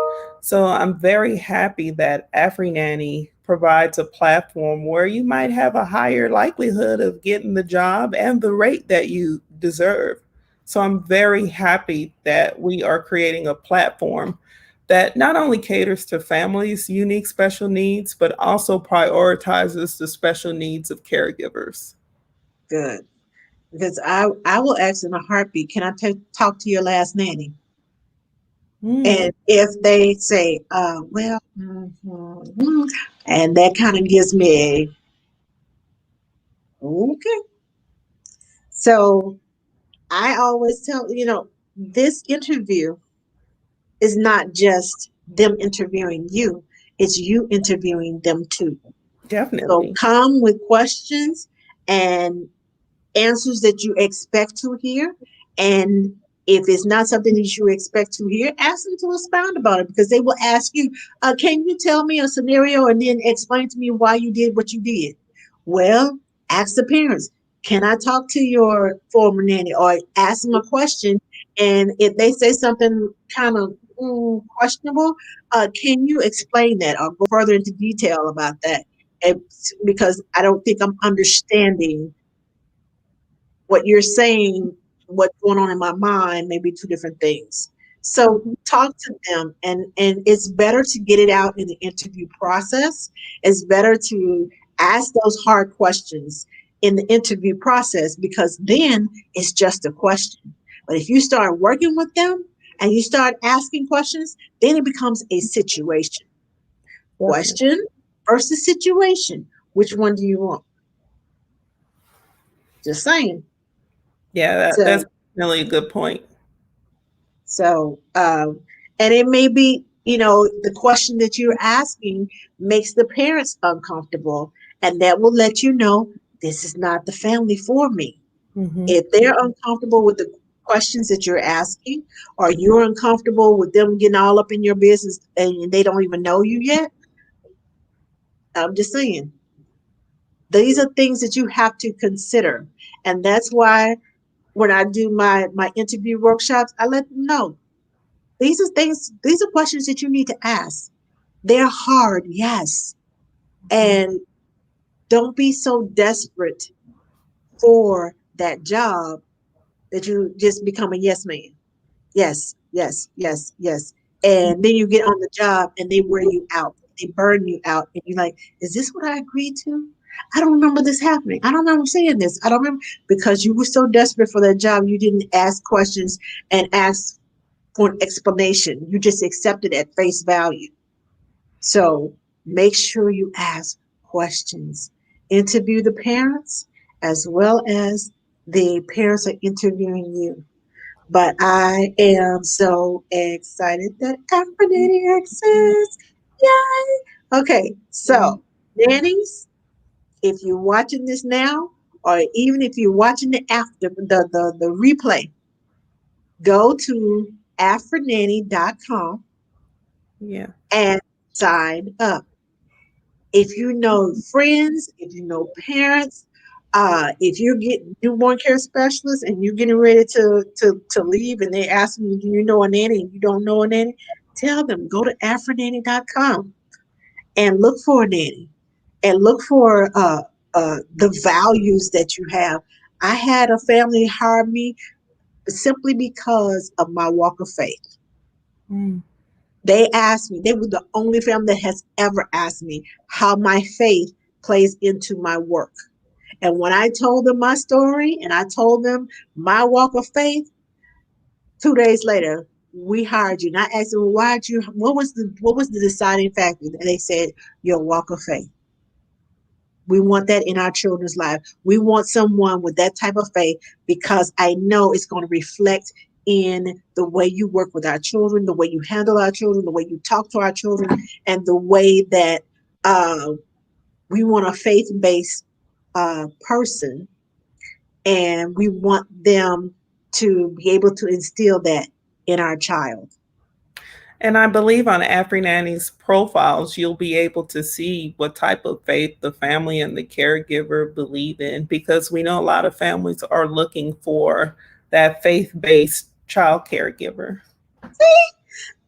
So I'm very happy that Afrinanny provides a platform where you might have a higher likelihood of getting the job and the rate that you deserve. So I'm very happy that we are creating a platform that not only caters to families' unique special needs, but also prioritizes the special needs of caregivers. Good. Because I will ask in a heartbeat, can I talk to your last nanny? Mm, And if they say, well, and that kind of gives me a, okay. So I always tell, this interview is not just them interviewing you, it's you interviewing them too. So definitely. come with questions and answers that you expect to hear. And if it's not something that you expect to hear, ask them to expound about it because they will ask you, can you tell me a scenario and then explain to me why you did what you did? Well, ask the parents, can I talk to your former nanny? Or ask them a question. And if they say something kind of questionable, can you explain that or go further into detail about that? Because I don't think I'm understanding what you're saying, what's going on in my mind may be two different things. So Mhm. talk to them, and it's better to get it out in the interview process. It's better to ask those hard questions in the interview process because then it's just a question. But if you start working with them and you start asking questions, then it becomes a situation. Definitely. Question versus situation. Which one do you want? Just saying. Yeah, that's So really a good point. So, and it may be, the question that you're asking makes the parents uncomfortable, and that will let you know this is not the family for me. Hmm. If they're uncomfortable with the questions that you're asking, or you're uncomfortable with them getting all up in your business and they don't even know you yet, I'm just saying, these are things that you have to consider. And that's why when I do my interview workshops, I let them know these are questions that you need to ask. They're hard, yes. And don't be so desperate for that job that you just become a yes man. Yes, yes, yes, yes. And then you get on the job and they wear you out. They burn you out. And you're like, is this what I agreed to? I don't remember this happening. I don't remember saying this. I don't remember because you were so desperate for that job, you didn't ask questions and ask for an explanation. You just accepted at face value. So make sure you ask questions. Interview the parents as well as the parents are interviewing you. But I am so excited that Afrinanny exists. Yay! Okay, so nannies, if you're watching this now, or even if you're watching it after the replay, go to afrinanny.com Yeah. and sign up. If you know friends, if you know parents, if you get newborn care specialists and you're getting ready to leave and they ask you, do you know a nanny and you don't know a nanny, tell them go to afrinanny.com and look for a nanny and look for the values that you have. I had a family hire me simply because of my walk of faith. Mm. They asked me, they were the only family that has ever asked me how my faith plays into my work. And when I told them my story and I told them my walk of faith, 2 days later, we hired you. And I asked them, why did you, what was the deciding factor? And they said, your walk of faith. We want that in our children's life. We want someone with that type of faith because I know it's going to reflect in the way you work with our children, the way you handle our children, the way you talk to our children, and the way that uh, we want a faith based person and we want them to be able to instill that in our child. And I believe on Afrinanny's profiles, you'll be able to see what type of faith the family and the caregiver believe in, because we know a lot of families are looking for that faith based child caregiver. See,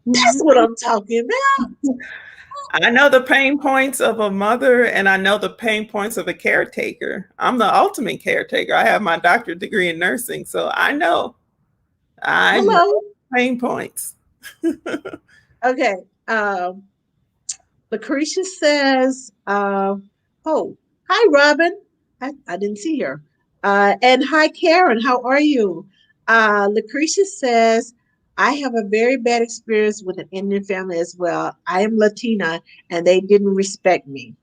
that's Mhm. what I'm talking about. I know the pain points of a mother and I know the pain points of a caretaker. I'm the ultimate caretaker. I have my doctorate degree in nursing, so I know Hello. pain points. Okay. Um, Lucretia says, oh, hi, Robin. I didn't see her. And hi, Karen. How are you? Lucretia says, I have a very bad experience with an Indian family as well. I am Latina and they didn't respect me.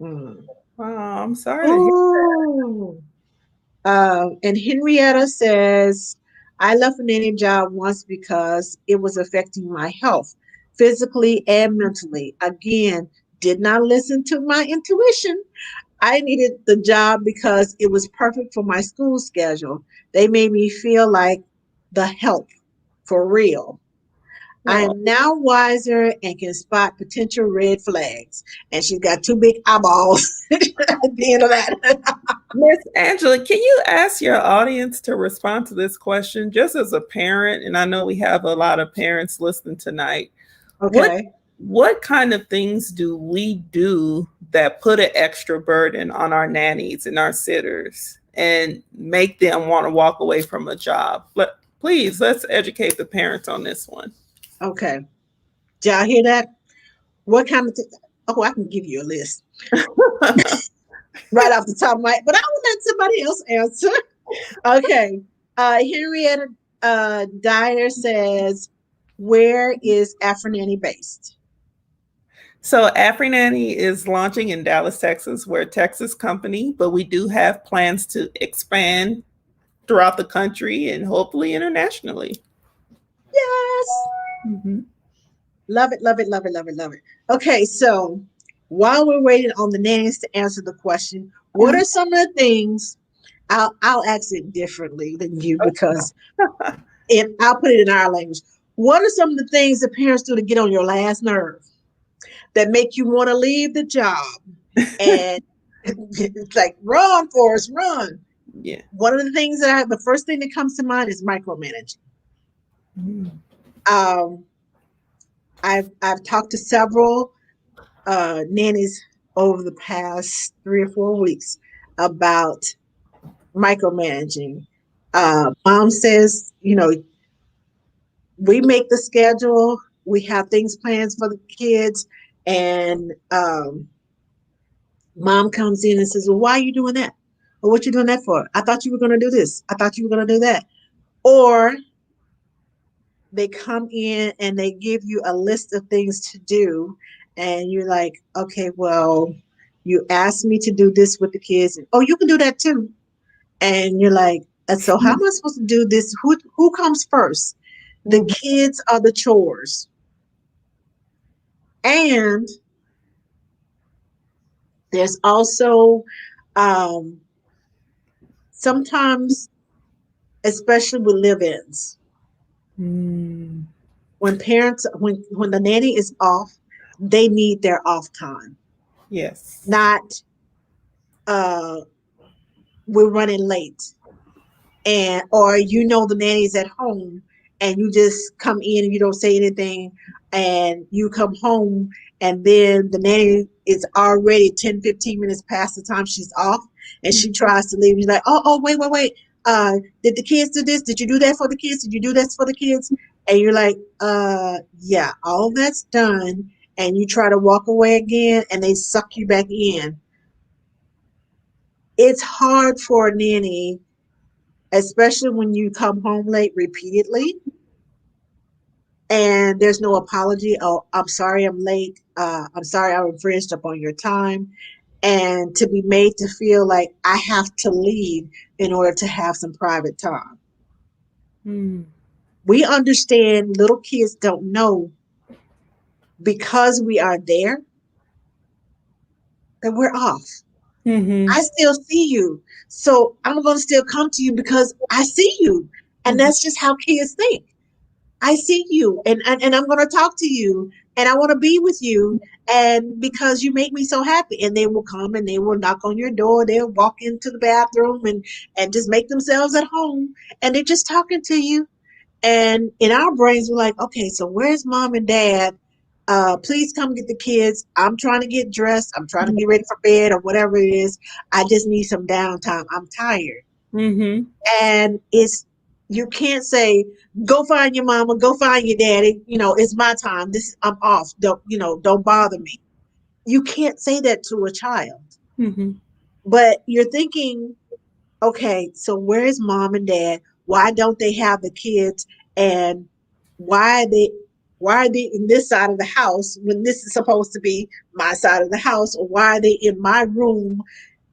Mm. Wow, I'm sorry to hear. Ooh. And Henrietta says, I left a nanny job once because it was affecting my health, physically and mentally. Again, did not listen to my intuition. I needed the job because it was perfect for my school schedule. They made me feel like the help for real. I Well, am now wiser and can spot potential red flags. And she's got two big eyeballs at the end of that. Miss Angela, can you ask your audience to respond to this question just as a parent? And I know we have a lot of parents listening tonight. What Okay. what kind of things do we do that put an extra burden on our nannies and our sitters and make them want to walk away from a job? Please, let's educate the parents on this one. Okay. Did y'all hear that? What kind of things? Oh, I can give you a list right off the top of my head, but I will let somebody else answer. Okay. Henrietta Dyer says, where is Afrinanny based? So Afrinanny is launching in Dallas, Texas. We're a Texas company, but we do have plans to expand throughout the country and hopefully internationally. Yes. Mhm. Love it, love it, love it, love it, love it. Okay, so while we're waiting on the nannies to answer the question, what are some of the things I'll ask it differently than you because I'll put it in our language. What are some of the things that parents do to get on your last nerve that make you want to leave the job? And it's like, run, Forrest, run. Yeah. One of the things that the first thing that comes to mind is micromanaging. Mm. Um, I've talked to several nannies over the past 3 or 4 weeks about micromanaging. Mom says, we make the schedule, we have things planned for the kids, and mom comes in and says, well, why are you doing that? Well, what you doing that for? I thought you were going to do this. I thought you were going to do that. Or they come in and they give you a list of things to do, and you're like, okay, well, you asked me to do this with the kids, and oh, you can do that too. And you're like, and so how am I supposed to do this? Who comes first? The Mhm. kids are the chores. And there's also um, sometimes, especially with live-ins, Mm. when the nanny is off, they need their off time. Yes. Not uh, we're running late, and or the nanny's at home and you just come in and you don't say anything, and you come home and then the nanny is already 10, 15 minutes past the time she's off, and she tries to leave. You're like, oh, wait. Did the kids do this? Did you do that for the kids? Did you do this for the kids? And you're like, yeah, all that's done. And you try to walk away again and they suck you back in. It's hard for a nanny, especially when you come home late repeatedly and there's no apology. Oh, I'm sorry I'm late. I'm sorry I infringed upon your time. And to be made to feel like I have to leave in order to have some private time. Mm. We understand little kids don't know because we are there that we're off. Mm-hmm. I still see you. So I'm going to still come to you because I see you. And that's just how kids think. I see you, and I'm going to talk to you, and I want to be with you, and because you make me so happy. And they will come and they will knock on your door. They'll walk into the bathroom and just make themselves at home, and they're just talking to you. And in our brains, we're like, okay, so where's mom and dad? Please come get the kids. I'm trying to get dressed. I'm trying to get ready for bed or whatever it is. I just need some downtime. I'm tired. Mm-hmm. And it's You can't say, go find your mama, go find your daddy. It's my time. I'm off. Don't bother me. You can't say that to a child. Mm-hmm. But you're thinking, okay, so where's mom and dad? Why don't they have the kids? And why are they why are they in this side of the house when this is supposed to be my side of the house? Or why are they in my room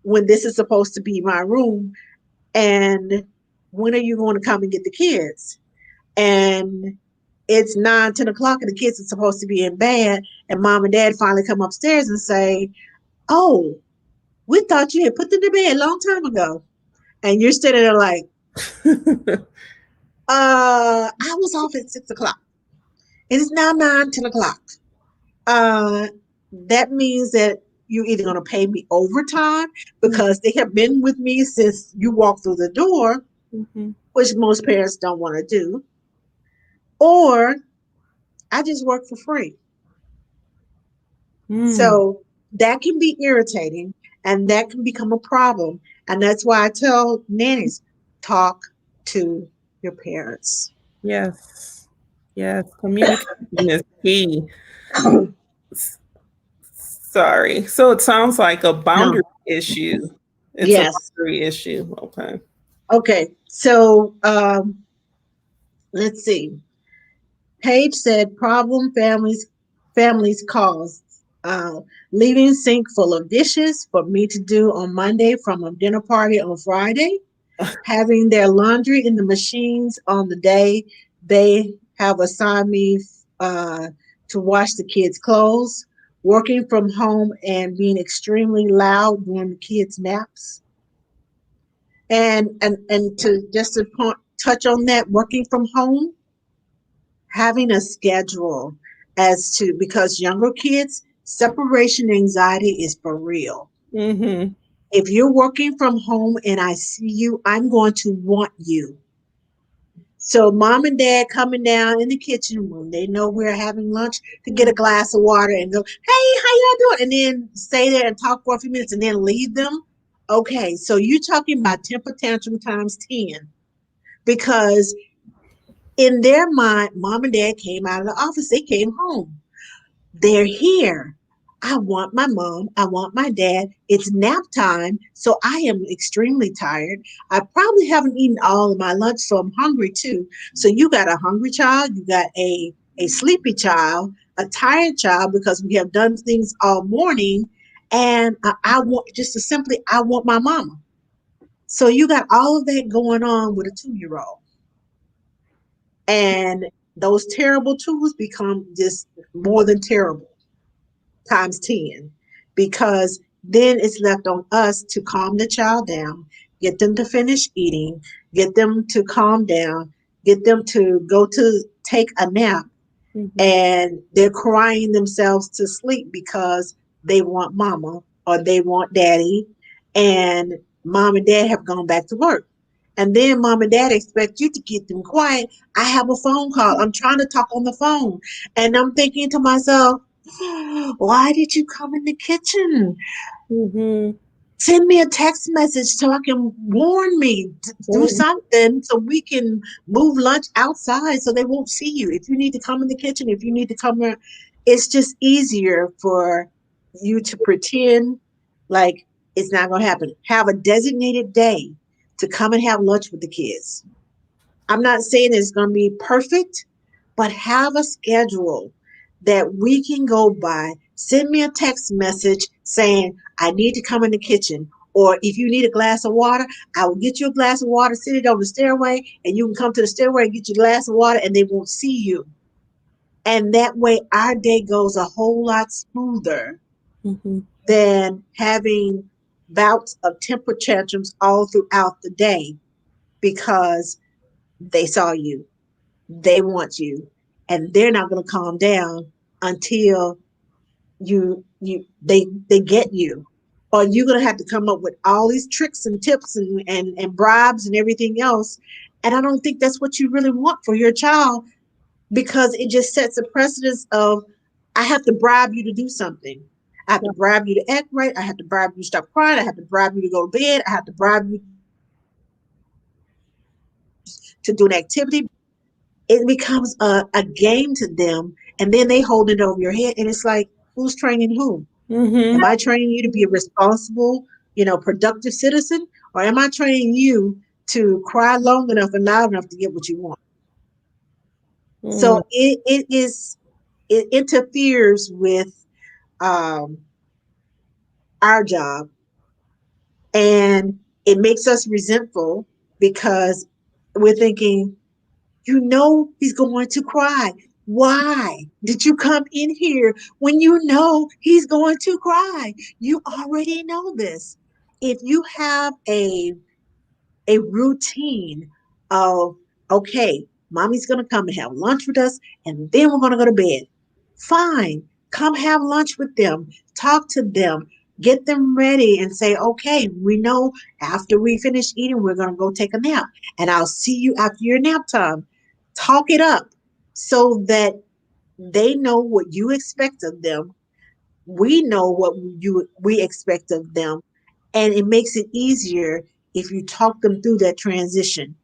when this is supposed to be my room? And when are you going to come and get the kids? And it's 9, 10 o'clock, and the kids are supposed to be in bed, and mom and dad finally come upstairs and say, "Oh, we thought you had put them to bed a long time ago." And you're sitting there like, I was off at 6 o'clock. It is now 9, 10 o'clock. Uh, that means that you're either going to pay me overtime because they have been with me since you walked through the door, Mm-hmm. which most parents don't want to do, or I just work for free. Mm. So that can be irritating and that can become a problem. And that's why I tell nannies, talk to your parents. Yes. Yes. Communication is key. S- Sorry. So it sounds like a boundary No. issue. It's a Yes. boundary issue. Okay. Okay. So let's see. Paige said problem families cause leaving sink full of dishes for me to do on Monday from a dinner party on Friday, having their laundry in the machines on the day they have assigned me uh, to wash the kids' clothes, working from home and being extremely loud during the kids' naps. And to just to touch on that, working from home, having a schedule as to because younger kids, separation anxiety is for real. Mm-hmm. If you're working from home and I see you, I'm going to want you. So mom and dad coming down in the kitchen when they know we're having lunch to get a glass of water and go, hey, how y'all doing? And then stay there and talk for a few minutes and then leave them. Okay, so you're talking about temper tantrum times 10 because in their mind, mom and dad came out of the office, they came home. They're here. I want my mom. I want my dad. It's nap time. So I am extremely tired. I probably haven't eaten all of my lunch, so I'm hungry too. So you got a hungry child, you got a sleepy child, a tired child because we have done things all morning. And I want just to simply, I want my mama. So you got all of that going on with a 2 year old. And those terrible twos become just more than terrible times 10 because then it's left on us to calm the child down, get them to finish eating, get them to calm down, get them to go to take a nap, Mm-hmm. and they're crying themselves to sleep because they want mama or they want daddy, and mom and dad have gone back to work. And then mom and dad expect you to keep them quiet. I have a phone call. I'm trying to talk on the phone. And I'm thinking to myself, why did you come in the kitchen? Mm-hmm. Send me a text message so I can warn me, do something so we can move lunch outside so they won't see you. If you need to come in the kitchen, if you need to come here, it's just easier for you to pretend like it's not going to happen. Have a designated day to come and have lunch with the kids. I'm not saying it's going to be perfect, but have a schedule that we can go by. Send me a text message saying, I need to come in the kitchen. Or if you need a glass of water, I will get you a glass of water, sit it on the stairway, and you can come to the stairway and get your glass of water, and they won't see you. And that way, our day goes a whole lot smoother Mm-hmm. than having bouts of temper tantrums all throughout the day because they saw you. They want you, and they're not going to calm down until they get you. Or you're going to have to come up with all these tricks and tips and bribes and everything else. And I don't think that's what you really want for your child because it just sets a precedence of I have to bribe you to do something. I have to bribe you to act right. I have to bribe you to stop crying. I have to bribe you to go to bed. I have to bribe you to do this. to do an activity, it becomes a game to them. And then they hold it over your head. And it's like, who's training who? Am Mhm. I training you to be a responsible, productive citizen? Or am I training you to cry long enough and loud enough to get what you want? Mm. So it interferes with um, our job, and it makes us resentful because we're thinking, he's going to cry. Why did you come in here when you know he's going to cry? You already know this. If you have a routine of, okay, mommy's going to come and have lunch with us, and then we're going to go to bed. Fine. Come have lunch with them, talk to them, get them ready, and say, okay, we know after we finish eating, we're going to go take a nap, and I'll see you after your nap time. Talk it up so that they know what you expect of them. We know what we expect of them, and it makes it easier if you talk them through that transition.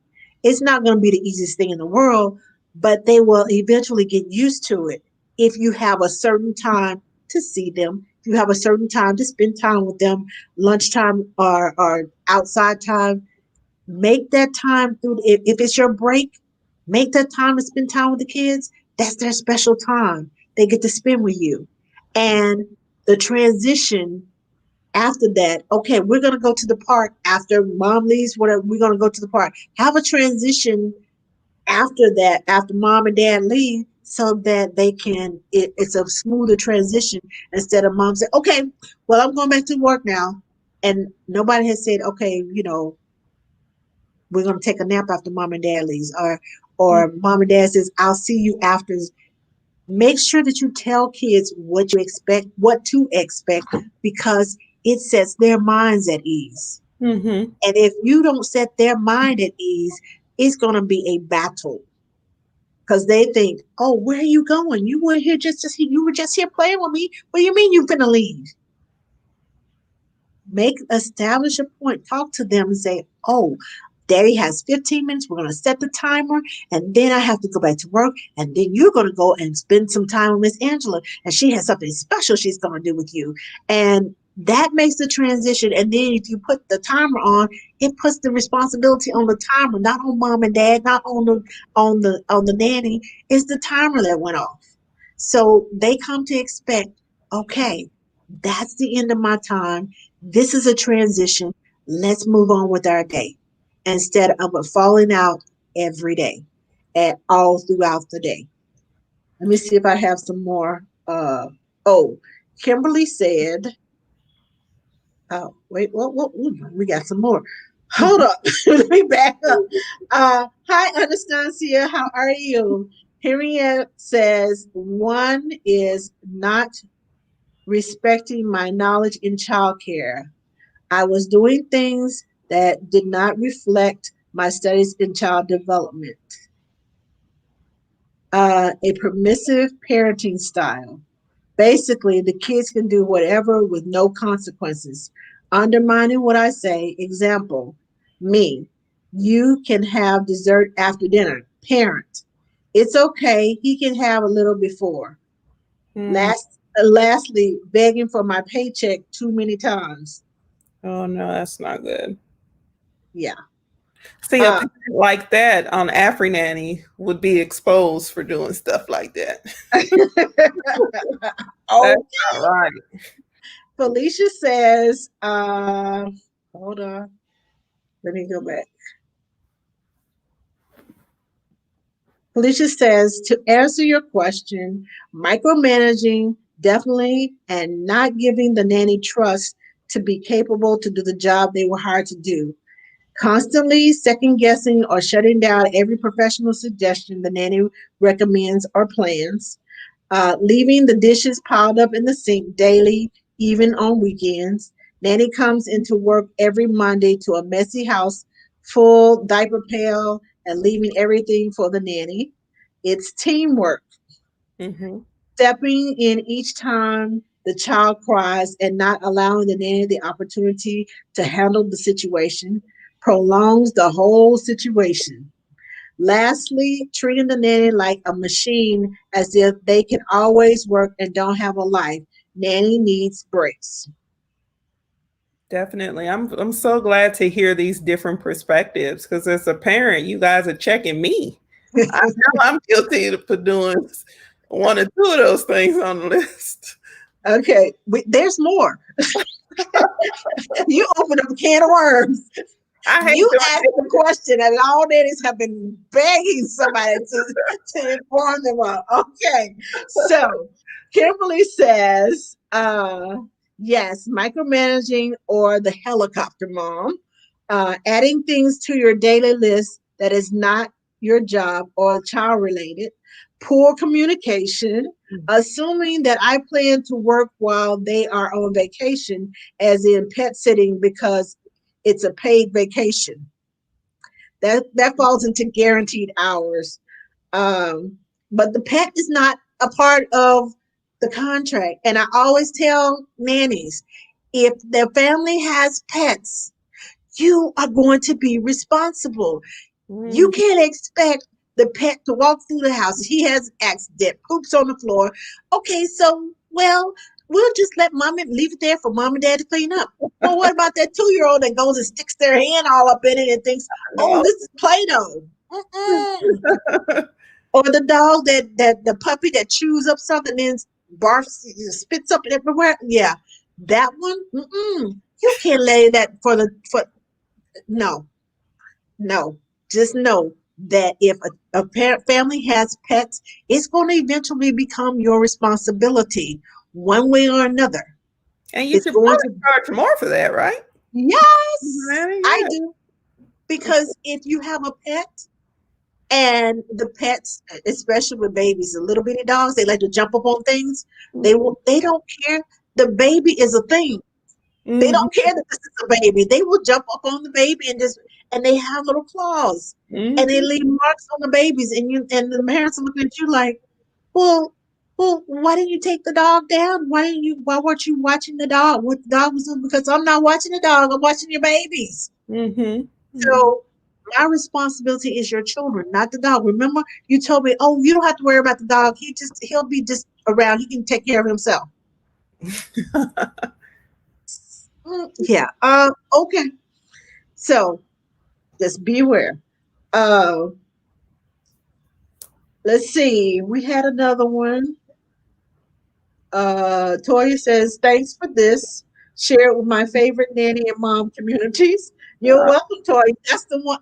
It's not going to be the easiest thing in the world, but they will eventually get used to it. If you have a certain time to see them, if you have a certain time to spend time with them, lunchtime or outside time, make that time through. If it's your break, make that time to spend time with the kids. That's their special time they get to spend with you. And the transition after that, okay, we're going to go to the park after mom leaves, whatever, we're going to go to the park. Have a transition after that, after mom and dad leave, so that it's a smoother transition instead of mom saying, okay, well, I'm going back to work now. And nobody has said, okay, we're going to take a nap after mom and dad leaves. Or mom and dad says, I'll see you after. Make sure that you tell kids what to expect, because it sets their minds at ease. Mhm. And if you don't set their mind at ease, it's going to be a battle, because they think, oh, where are you going? You were here you were just here playing with me. What do you mean you're going to leave? Establish a point, talk to them and say, oh, daddy has 15 minutes, we're going to set the timer, and then I have to go back to work, and then you're going to go and spend some time with Miss Angela, and she has something special she's going to do with you. And that makes the transition. And then if you put the timer on, it puts the responsibility on the timer, not on mom and dad, not on the nanny. It's the timer that went off. So they come to expect, okay, that's the end of my time. This is a transition. Let's move on with our day, instead of a falling out every day and all throughout the day. Let me see if I have some more. Oh, Kimberly said, oh, wait, what, ooh, we got some more. Hold up. Let me back up. Hi, Anastasia. How are you? Harriet says, one is not respecting my knowledge in childcare. I was doing things that did not reflect my studies in child development. A permissive parenting style. Basically, the kids can do whatever with no consequences. Undermining what I say. Example, me. You can have dessert after dinner. Parent. It's okay. He can have a little before. Mm. Lastly, begging for my paycheck too many times. Oh no, that's not good. Yeah. See, a Uh, parent like that on Afrinanny would be exposed for doing stuff like that. That's oh, not right. Felicia says, hold on, let me go back. Felicia says, to answer your question, micromanaging definitely, and not giving the nanny trust to be capable to do the job they were hired to do. Constantly second guessing or shutting down every professional suggestion the nanny recommends or plans. Leaving the dishes piled up in the sink daily, even on weekends. Nanny comes into work every Monday to a messy house, full diaper pail, and leaving everything for the nanny. It's teamwork, Mhm. stepping in each time the child cries and not allowing the nanny the opportunity to handle the situation prolongs the whole situation. Lastly, treating the nanny like a machine as if they can always work and don't have a life. Nanny needs breaks. Definitely. I'm so glad to hear these different perspectives because as a parent, you guys are checking me. I know I'm guilty for doing one or two of those things on the list. Okay, there's more. You open up a can of worms. I hate You asked doing the question, and all nannies have been begging somebody to inform them of. Okay, so Kimberly says, yes, micromanaging or the helicopter mom, adding things to your daily list that is not your job or child related, poor communication, it. assuming that I plan to work while they are on vacation, as in pet sitting because it's a paid vacation. That falls into guaranteed hours. Um, but the pet is not a part of the contract. And I always tell nannies, if the family has pets, you are going to be responsible. You Mhm. can't expect the pet to walk through the house. He has accident, poops on the floor. Okay, so well, we'll just let mom and leave it there for mom and dad to clean up. Well, what about that 2-year-old that goes and sticks their hand all up in it and thinks, "Oh, No. this is Play-Doh"? Mm-mm. Or the dog that the puppy that chews up something and barfs, spits up everywhere. Yeah, that one. Mm-mm. You can't lay that for no. No, just know that if a parent family has pets, it's going to eventually become your responsibility one way or another. And you It's could going probably to, charge more for that, right? yes, I Yeah. do. Because if you have a pet and the pets, especially with babies, the little bitty dogs, they like to jump up on things. They don't care. The baby is a thing. They Mm-hmm. don't care that this is a baby. They will jump up on the baby and they have little claws and they Hmm. leave marks on the babies and the parents are looking at you like, well, why didn't you take the dog down? Why weren't you watching the dog? What the dog was doing? Because I'm not watching the dog, I'm watching your babies. Hmm. So my responsibility is your children, not the dog. Remember, you told me, oh, you don't have to worry about the dog. He'll be just around. He can take care of himself. Yeah. Okay. So just be aware. Uh, let's see. We had another one. Toya says, thanks for this. Share it with my favorite nanny and mom communities. You're welcome, Toya. That's the one.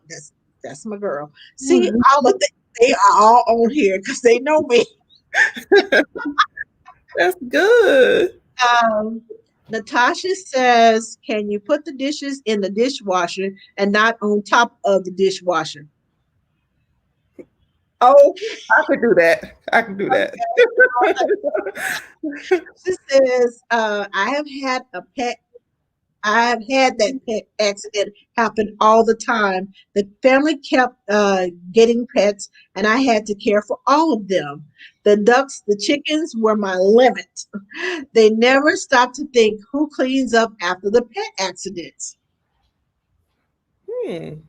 That's my girl. See, all of they are all on here because they know me. That's good. Um, Natasha says, can you put the dishes in the dishwasher and not on top of the dishwasher? Okay. I could do that. I could do that. She says, I have had a pet. I've had that pet accident happen all the time. The family kept getting pets, and I had to care for all of them. The ducks, the chickens were my limit. They never stopped to think who cleans up after the pet accidents. Hmm. Chicken?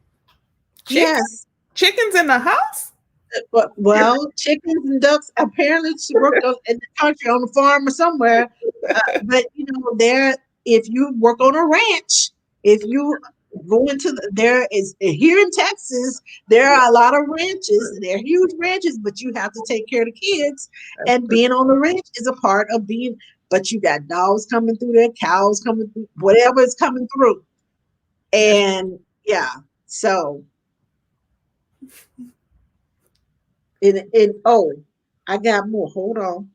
Yes, Chickens in the house? but well, chickens and ducks. Apparently, she worked in the country on a farm or somewhere. But you know, there, if you work on a ranch, if you go into there is here in Texas, there Yeah, are a lot of ranches. They're huge ranches, but you have to take care of the kids. that's And true. being on the ranch is a part of being. But you got dogs coming through there, cows coming through, whatever is coming through, That's and yeah. So in oh, I got more. Hold on.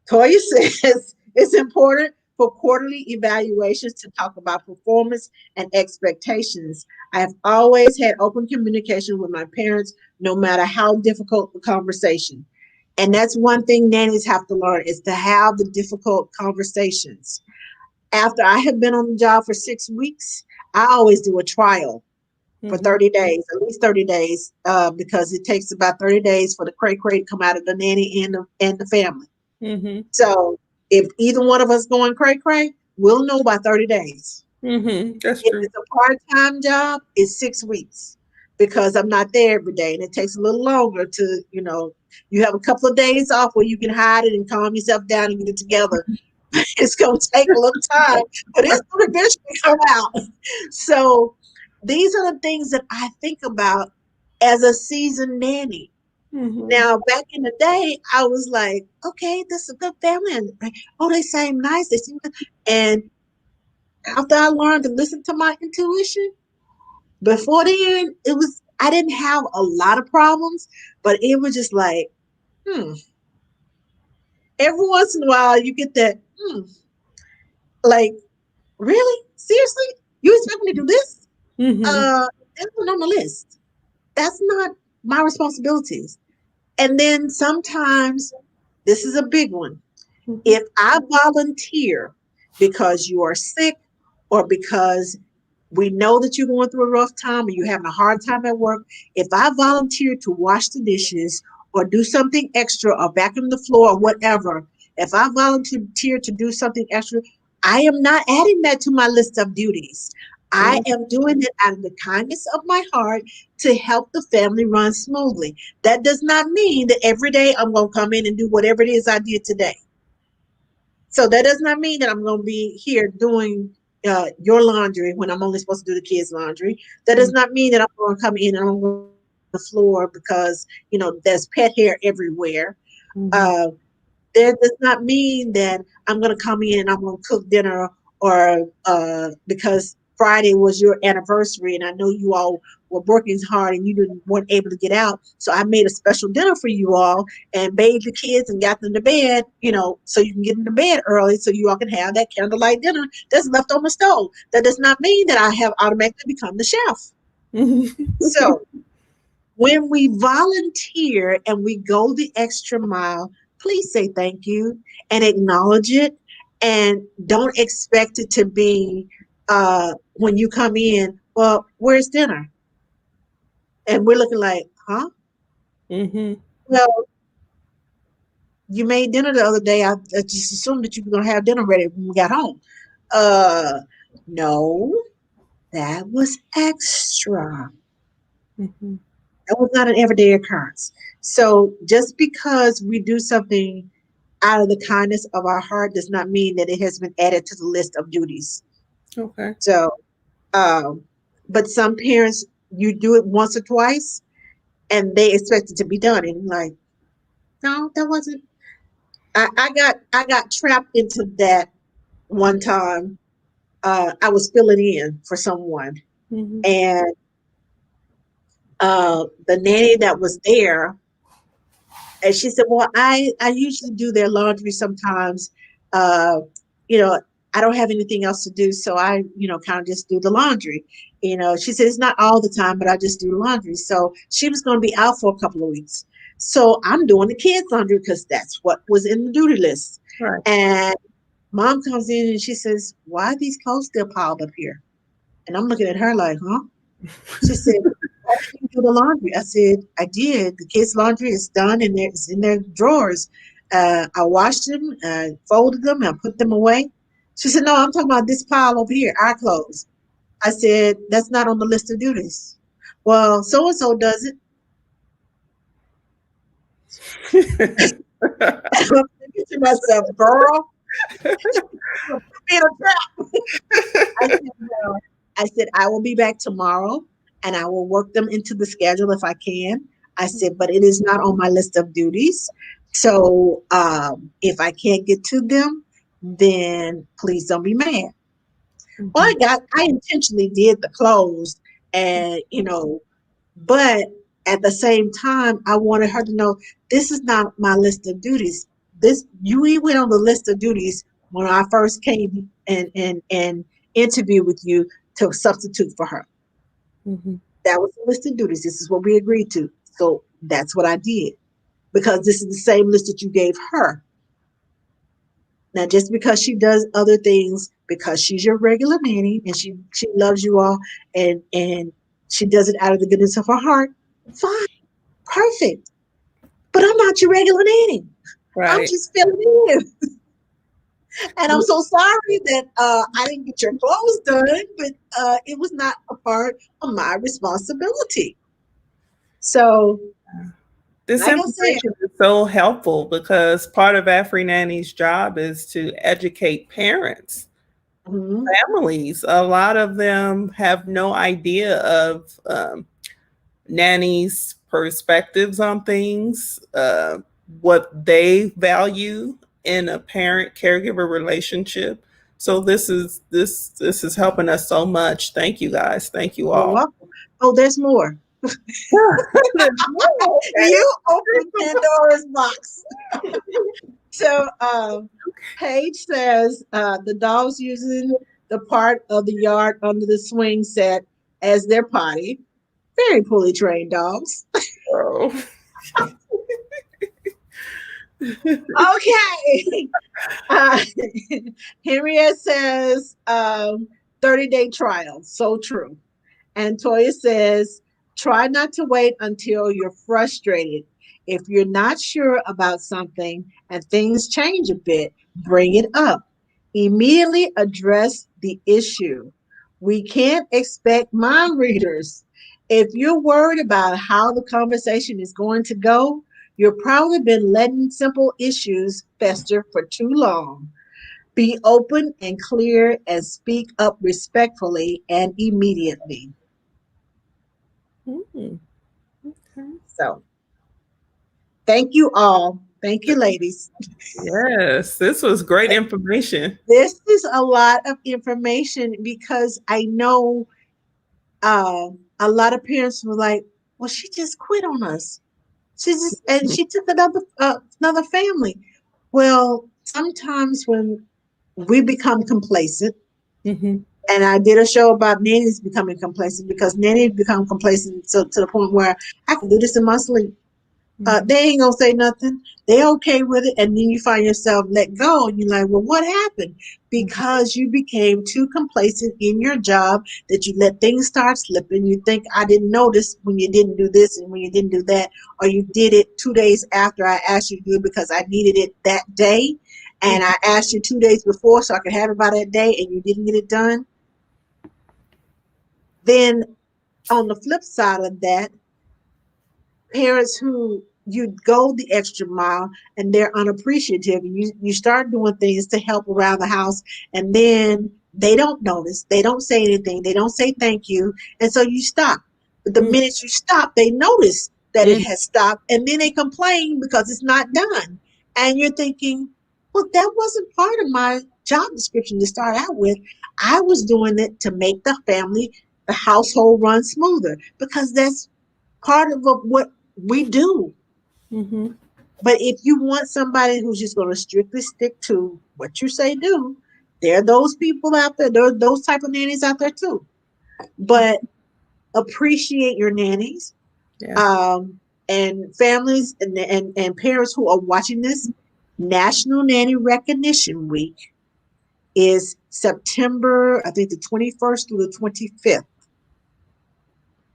Toya says it's important for quarterly evaluations to talk about performance and expectations. I have always had open communication with my parents, no matter how difficult the conversation. And that's one thing nannies have to learn is to have the difficult conversations. After I have been on the job for 6 weeks, I always do a trial for mm-hmm. 30 days, at least 30 days, because it takes about 30 days for the cray cray to come out of the nanny and the family. Mm-hmm. So if either one of us going cray cray, we'll know by 30 days. Mm-hmm. That's If true. it's a part time job, it's 6 weeks. because I'm not there every day, and it takes a little longer to, you have a couple of days off where you can hide it and calm yourself down and get it together. It's going to take a little time, but it's going to eventually come out. So these are the things that I think about as a seasoned nanny. Mhm. Now, back in the day, I was like, okay, this is a good family. And like, oh, they seem nice. They seem good. And after I learned to listen to my intuition, before then, I didn't have a lot of problems, but it was just like, hmm. Every once in a while, you get that, like, really? Seriously? You expect me to do this? Mhm. Uh, that's not on the list. That's not my responsibilities. And then sometimes, this is a big one. Mhm. If I volunteer because you are sick or because we know that you're going through a rough time and you're having a hard time at work, if I volunteer to wash the dishes or do something extra or vacuum the floor or whatever, if I volunteer to do something extra, I am not adding that to my list of duties. I Mhm. am doing it out of the kindness of my heart to help the family run smoothly. That does not mean that every day I'm going to come in and do whatever it is I did today. So that does not mean that I'm going to be here doing your laundry when I'm only supposed to do the kids' laundry. That does not mean that I'm going to come in and I'm going to clean the floor because there's pet hair everywhere. Mhm. Uh, that does not mean that I'm going to come in and I'm going to cook dinner or because Friday was your anniversary and I know you all were working hard and you weren't able to get out. So I made a special dinner for you all and bathed the kids and got them to bed, so you can get into bed early so you all can have that candlelight dinner that's left on the stove. That does not mean that I have automatically become the chef. Mhm. So when we volunteer and we go the extra mile, please say thank you and acknowledge it. And don't expect it to be when you come in, well, where's dinner? And we're looking like, huh? Mhm. Well, you made dinner the other day. I just assumed that you were going to have dinner ready when we got home. Uh, no, that was extra. Mhm. That was not an everyday occurrence. So just because we do something out of the kindness of our heart does not mean that it has been added to the list of duties. Okay. So, um, but some parents, you do it once or twice and they expect it to be done. And like, no, that wasn't. I got trapped into that one time. I was filling in for someone, Mhm. and the nanny that was there, and she said, "Well, I usually do their laundry sometimes. Uh, you know, I don't have anything else to do, so I, kind of just do the laundry. She said it's not all the time, but I just do the laundry. So she was going to be out for a couple of weeks. So I'm doing the kids' laundry because that's what was in the duty list. Right. And mom comes in and she says, "Why are these clothes still piled up here?" And I'm looking at her like, "Huh?" She said, "Why didn't you do the laundry?" I said, "I did. The kids' laundry is done and it's in their drawers. I washed them, folded them, and put them away." She said, "No, I'm talking about this pile over here, our clothes." I said, "That's not on the list of duties." "Well, so and so does it." I'm thinking to myself, "Girl, you're in a trap." I said, "Well," I said, "I will be back tomorrow and I will work them into the schedule if I can." I said, "But it is not on my list of duties. So if I can't get to them, then please don't be mad." Well, Mhm. I intentionally did the clothes and, but at the same time, I wanted her to know this is not my list of duties. We went on the list of duties when I first came and interviewed with you to substitute for her. Mhm. That was the list of duties. This is what we agreed to. So that's what I did because this is the same list that you gave her. Now, just because she does other things, because she's your regular nanny and she loves you all, and she does it out of the goodness of her heart, fine, perfect. But I'm not your regular nanny. I'm Right. just filling in. And I'm so sorry that I didn't get your clothes done, but it was not a part of my responsibility. So, This like I said, information is so helpful because part of Afrinanny's job is to educate parents, mhm, families. A lot of them have no idea of nannies' perspectives on things, what they value in a parent caregiver relationship. So this is helping us so much. Thank you guys. Thank you you're all. welcome. Oh, there's more. There's more, You opened Pandora's box. So, Paige says the dogs using the part of the yard under the swing set as their potty. Very poorly trained dogs. okay. Okay. Uh, Henriette says 30-day trial. So true. And Toya says, try not to wait until you're frustrated. If you're not sure about something and things change a bit, bring it up. Immediately address the issue. We can't expect mind readers. If you're worried about how the conversation is going to go, you've probably been letting simple issues fester for too long. Be open and clear and speak up respectfully and immediately. Hmm, okay. So, thank you all. Thank you, ladies. Yes, this was great information. This is a lot of information because I know a lot of parents were like, "Well, she just quit on us. She took another family." Well, sometimes when we become complacent, Hmm. and I did a show about nannies becoming complacent because nannies become complacent to the point where I can do this in my sleep. Hmm. They ain't gonna say nothing. They okay with it, and then you find yourself let go, and you're like, "Well, what happened?" Because you became too complacent in your job that you let things start slipping. You think I didn't notice when you didn't do this and when you didn't do that, or you did it 2 days after I asked you to do it because I needed it that day, and I asked you 2 days before so I could have it by that day, and you didn't get it done. Then on the flip side of that, parents who you go the extra mile and they're unappreciative. You start doing things to help around the house, and then they don't notice, they don't say anything, they don't say thank you, and so you stop. But the Hmm. minute you stop, they notice that it has stopped, and then they complain because it's not done. And you're thinking, well, that wasn't part of my job description to start out with. I was doing it to make the household run smoother because that's part of what we do. Hmm. But if you want somebody who's just going to strictly stick to what you say do, there are those people out there. There are those type of nannies out there too. But appreciate your nannies, Yeah. um, and families and parents who are watching this. National Nanny Recognition Week is September, I think the 21st through the 25th.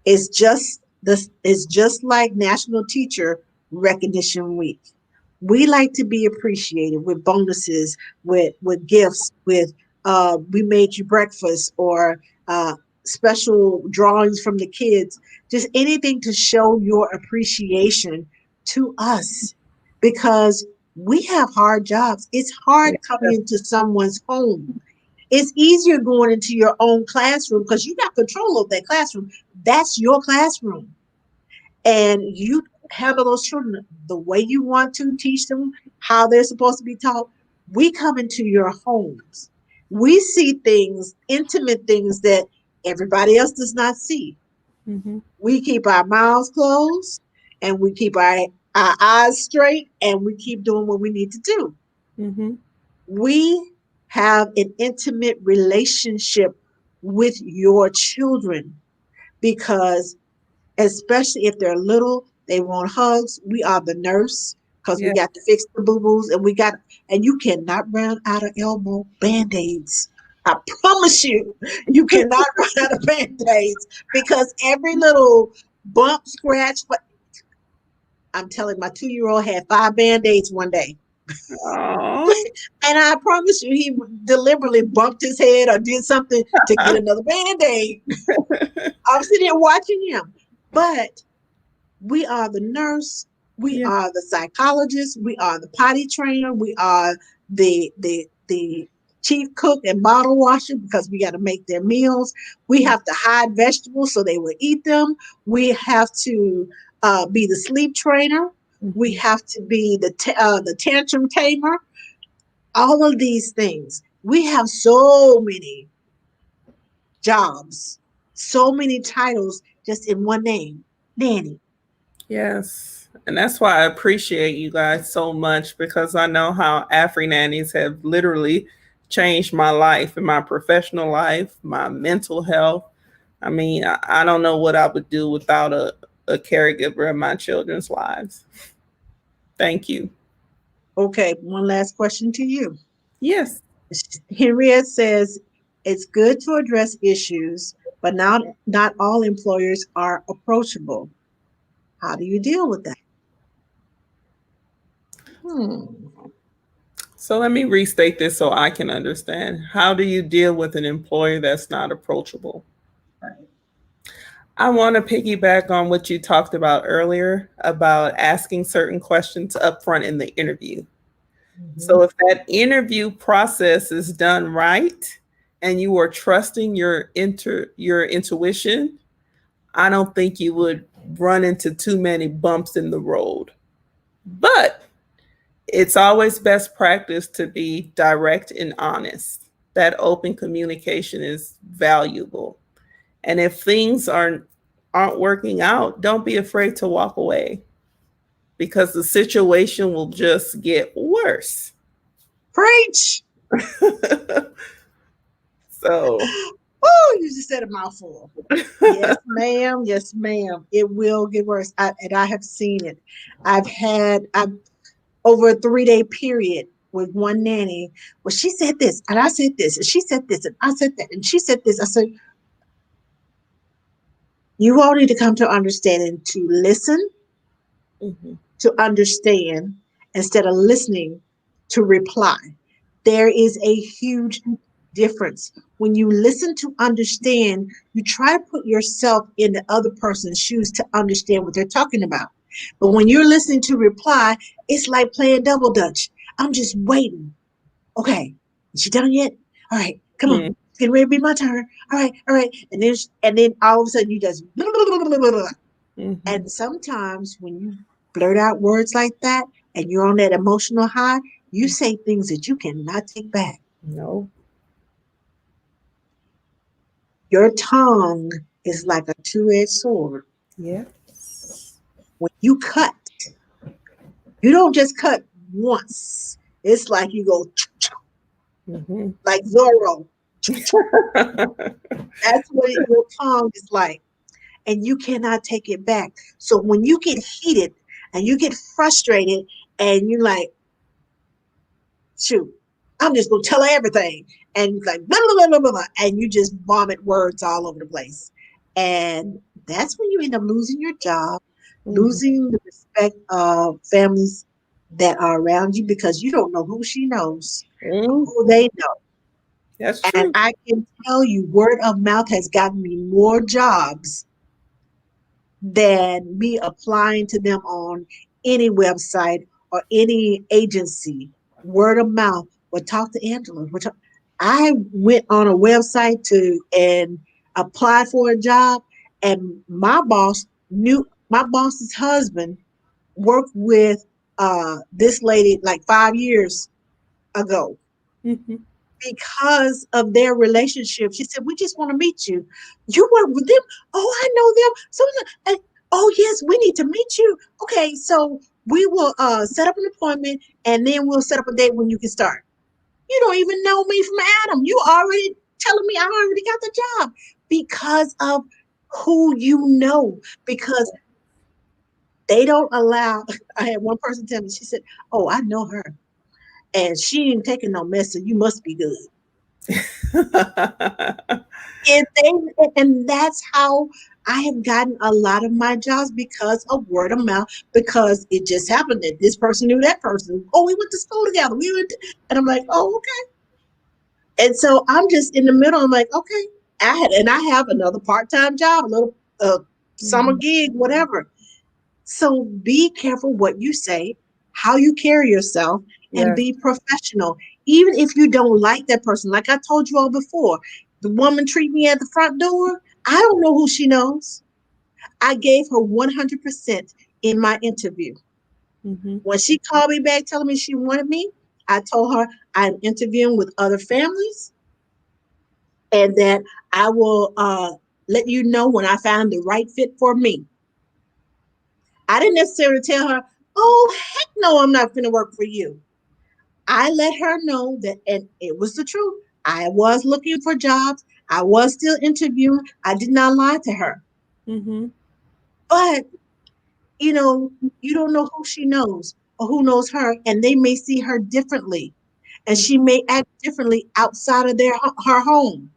It's just like National Teacher Recognition Week. We like to be appreciated with bonuses, with gifts, with we made you breakfast, or special drawings from the kids. Just anything to show your appreciation to us, because we have hard jobs. It's hard Yeah. coming into someone's home. It's easier going into your own classroom because you got control of that classroom. That's your classroom. And you handle those children the way you want to, teach them how they're supposed to be taught. We come into your homes. We see things, intimate things that everybody else does not see. Hmm. We keep our mouths closed, and we keep our eyes straight, and we keep doing what we need to do. Hmm. We have an intimate relationship with your children because, especially if they're little, they want hugs. We are the nurse because we Yeah. got to fix the boo boos, and you cannot run out of elbow band aids. I promise you, you cannot run out of band aids because every little bump, scratch, but I'm telling my 2-year old had 5 band aids one day. Oh. And I promise you, he deliberately bumped his head or did something to get another band aid. I'm sitting here watching him. But We are the nurse, we Yeah. are the psychologist, we are the potty trainer, we are the chief cook and bottle washer because we got to make their meals. We have to hide vegetables so they will eat them. We have to be the sleep trainer. We Mhm. have to be the tantrum tamer. All of these things. We have so many jobs, so many titles just in one name, nanny. Yes. And that's why I appreciate you guys so much because I know how Afrinannies have literally changed my life and my professional life, my mental health. I mean, I don't know what I would do without a caregiver in my children's lives. Thank you. Okay, one last question to you. Yes. Henriette says it's good to address issues, but not all employers are approachable. How do you deal with that? Hmm. So let me restate this so I can understand. How do you deal with an employer that's not approachable? Right. I want to piggyback on what you talked about earlier about asking certain questions up front in the interview. Mhm. So if that interview process is done right and you are trusting your intuition, I don't think you would run into too many bumps in the road. But it's always best practice to be direct and honest. That open communication is valuable. And if things aren't working out, don't be afraid to walk away because the situation will just get worse. Preach. So, Oh, you just said a mouthful. Yes, ma'am. Yes, ma'am. It will get worse. And I have seen it. I've over a 3 day period with one nanny. Well, she said this, and I said this, and she said this, and I said that, and she said this. I said, you all need to come to understanding to listen mhm, to understand instead of listening to reply. There is a huge difference. When you listen to understand, you try to put yourself in the other person's shoes to understand what they're talking about. But when you're listening to reply, it's like playing double dutch. I'm just waiting. Okay, is she done yet? All right, come on. mhm, It's getting ready to be my turn. All right, all right. And then all of a sudden you just blah, blah, blah, blah, blah, blah. mhm. And sometimes when you blurt out words like that and you're on that emotional high, you say things that you cannot take back. No. Your tongue is like a two-edged sword. Yes. When you cut, you don't just cut once. It's like you go Mhm. like Zorro. That's what your tongue is like. And you cannot take it back. So when you get heated and you get frustrated and you're like, shoot, I'm just gonna tell her everything. And like blah, blah, blah, blah, blah, and you just vomit words all over the place. And that's when you end up losing your job, Mhm. losing the respect of families that are around you because you don't know who she knows, Mm, who they know. that's And true. I can tell you, word of mouth has gotten me more jobs than me applying to them on any website or any agency. Word of mouth. Well, talk to Angela. I went on a website to and applied for a job, and my boss's husband worked with this lady like 5 years ago Mhm. because of their relationship. She said, "We just want to meet you. You work with them? Oh, I know them. So, oh yes, we need to meet you. Okay, so we will set up an appointment, and then we'll set up a date when you can start. You don't even know me from Adam. You already telling me I already got the job because of who you know. Because they don't allow." I had one person tell me. She said, "Oh, I know her, and she ain't taking no mess. So you must be good." And and that's how I have gotten a lot of my jobs because of word of mouth, because it just happened that this person knew that person. Oh, we went to school together. And I'm like, oh, okay. And so I'm just in the middle. I'm like, okay. I have another part time job, a little summer Mhm. gig, whatever. So be careful what you say, how you carry yourself, and Yes. be professional. Even if you don't like that person, like I told you all before, the woman treat me at the front door. I don't know who she knows. I gave her 100% in my interview. Mm-hmm. When she called me back telling me she wanted me, I told her I'm interviewing with other families and that I will let you know when I found the right fit for me. I didn't necessarily tell her, oh, heck no, I'm not going to work for you. I let her know that, and it was the truth. I was looking for jobs. I was still interviewing. I did not lie to her. Mm-hmm. But, you know, you don't know who she knows or who knows her, and they may see her differently. And she may act differently outside of her home.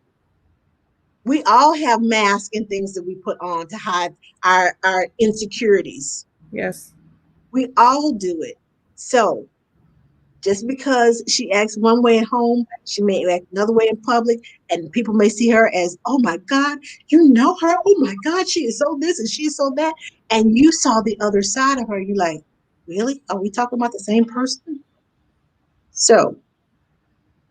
We all have masks and things that we put on to hide our insecurities. Yes. We all do it. So just because she acts one way at home, she may act another way in public, and people may see her as, oh my God, you know her? Oh my God, she is so this and she's so that. And you saw the other side of her. You're like, really? Are we talking about the same person? So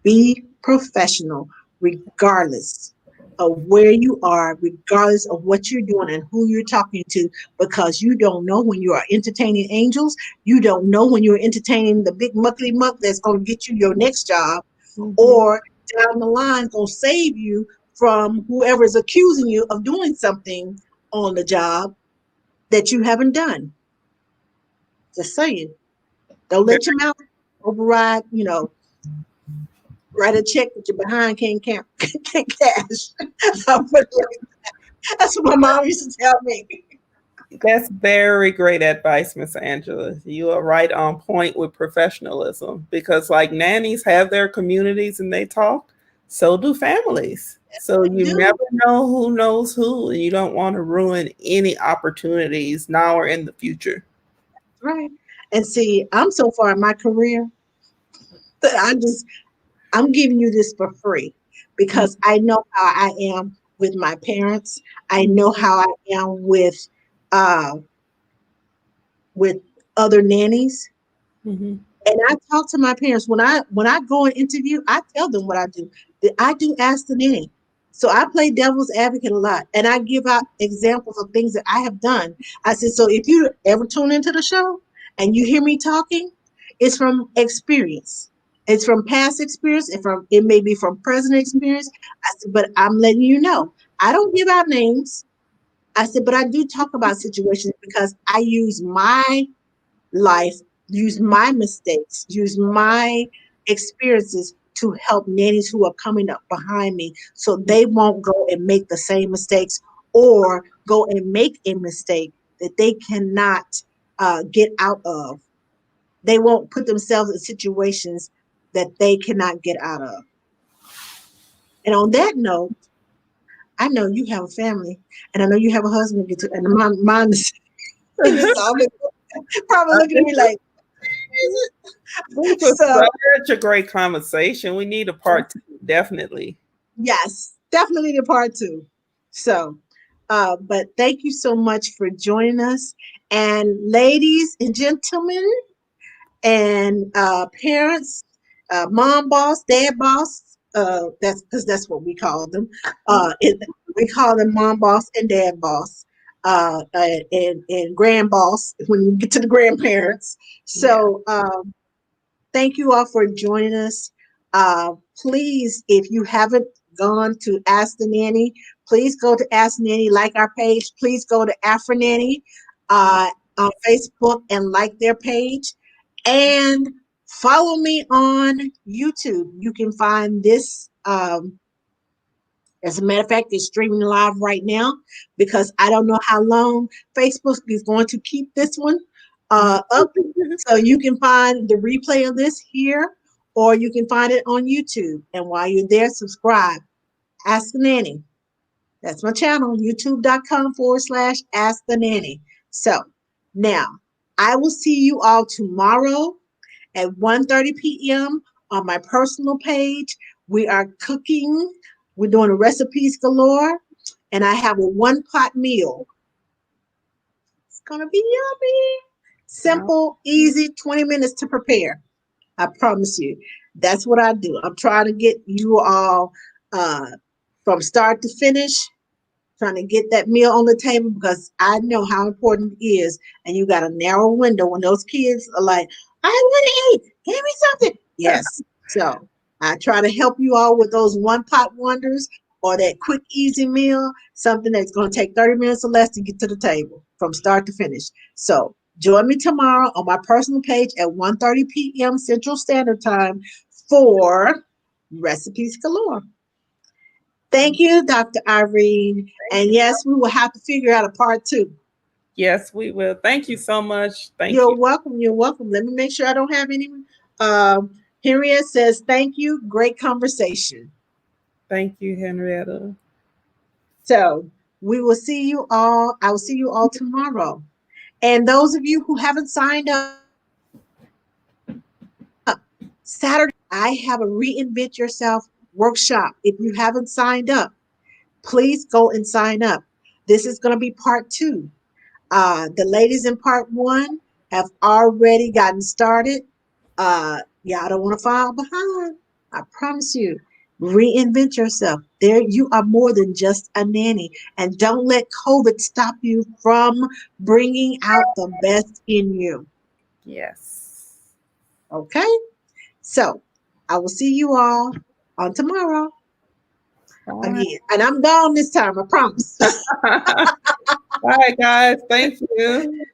be professional regardless of where you are, regardless of what you're doing and who you're talking to, because you don't know when you are entertaining angels. You don't know when you're entertaining the big muckety muck that's going to get you your next job, Mm-hmm. or down the line going to save you from whoever is accusing you of doing something on the job that you haven't done. Just saying. Don't let your mouth override, write a check that your behind can't cash. That's what my mom used to tell me. That's very great advice, Miss Angela. You are right on point with professionalism because, like, nannies have their communities and they talk, so do families. So I you do. never know who knows who, and you don't want to ruin any opportunities now or in the future. Right. And see, I'm so far in my career that I'm giving you this for free because I know how I am with my parents. I know how I am uh with other nannies. Mm-hmm. And I talk to my parents when I go and interview. I tell them what I do. That I do ask the nanny. So I play devil's advocate a lot, and I give out examples of things that I have done. I said, so if you ever tune into the show and you hear me talking, it's from experience. It's from past experience, and from it may be from present experience. I said, but I'm letting you know. I don't give out names. I said, but I do talk about situations because I use my life, use my mistakes, use my experiences to help nannies who are coming up behind me so they won't go and make the same mistakes or go and make a mistake that they cannot get out of. They won't put themselves in situations that they cannot get out of. And on that note, I know you have a family, and I know you have a husband, and mine is in this office, probably looking at me like, This was so such a great conversation. We need a part two, definitely. yes, definitely the part two. So, but thank you so much for joining us. And ladies and gentlemen, and parents, mom boss, dad boss, that's because that's what we call them. We call them mom boss and dad boss, and grand boss when you get to the grandparents. Yeah. So, thank you all for joining us. Please, if you haven't gone to Ask the Nanny, please go to Ask the Nanny, like our page. Please go to Afrinanny on Facebook and like their page. And follow me on YouTube. You can find this. As a matter of fact, it's streaming live right now because I don't know how long Facebook is going to keep this one up. So you can find the replay of this here, or you can find it on YouTube. And while you're there, subscribe. Ask the Nanny. That's my channel, youtube.com/Ask the Nanny. So now I will see you all tomorrow at 1:30 p.m. on my personal page. We are cooking. We're doing recipes galore, and I have a one pot meal. gonna be yummy. Wow. Simple, easy, 20 minutes to prepare. I promise you. That's what I do. I'm trying to get you all uh, from start to finish, trying to get that meal on the table because I know how important it is. And you got a narrow window when those kids are like, I want to eat. Give me something. Yes. So I try to help you all with those one pot wonders or that quick, easy meal, something that's going to take 30 minutes or less to get to the table from start to finish. So join me tomorrow on my personal page at 1:30 p.m. Central Standard Time for Recipes Galore. Thank you, Dr. Irene. Thank And you. yes, we will have to figure out a part two. Yes, we will. Thank you so much. Thank You're you. welcome. You're welcome. Let me make sure I don't have any. Henriette says, thank you. Great conversation. Thank you, Henrietta. So we will see you all. I will see you all tomorrow. And those of you who haven't signed up, Saturday, I have a Reinvent Yourself workshop. If you haven't signed up, please go and sign up. This is going to be part two. The ladies in part one have already gotten started. Y'all don't want to fall behind. I promise you. Reinvent yourself. There, you are more than just a nanny. And don't let COVID stop you from bringing out the best in you. Yes. Okay? So I will see you all on tomorrow All right. again. And I'm gone this time, I promise. All right, guys. Thank you.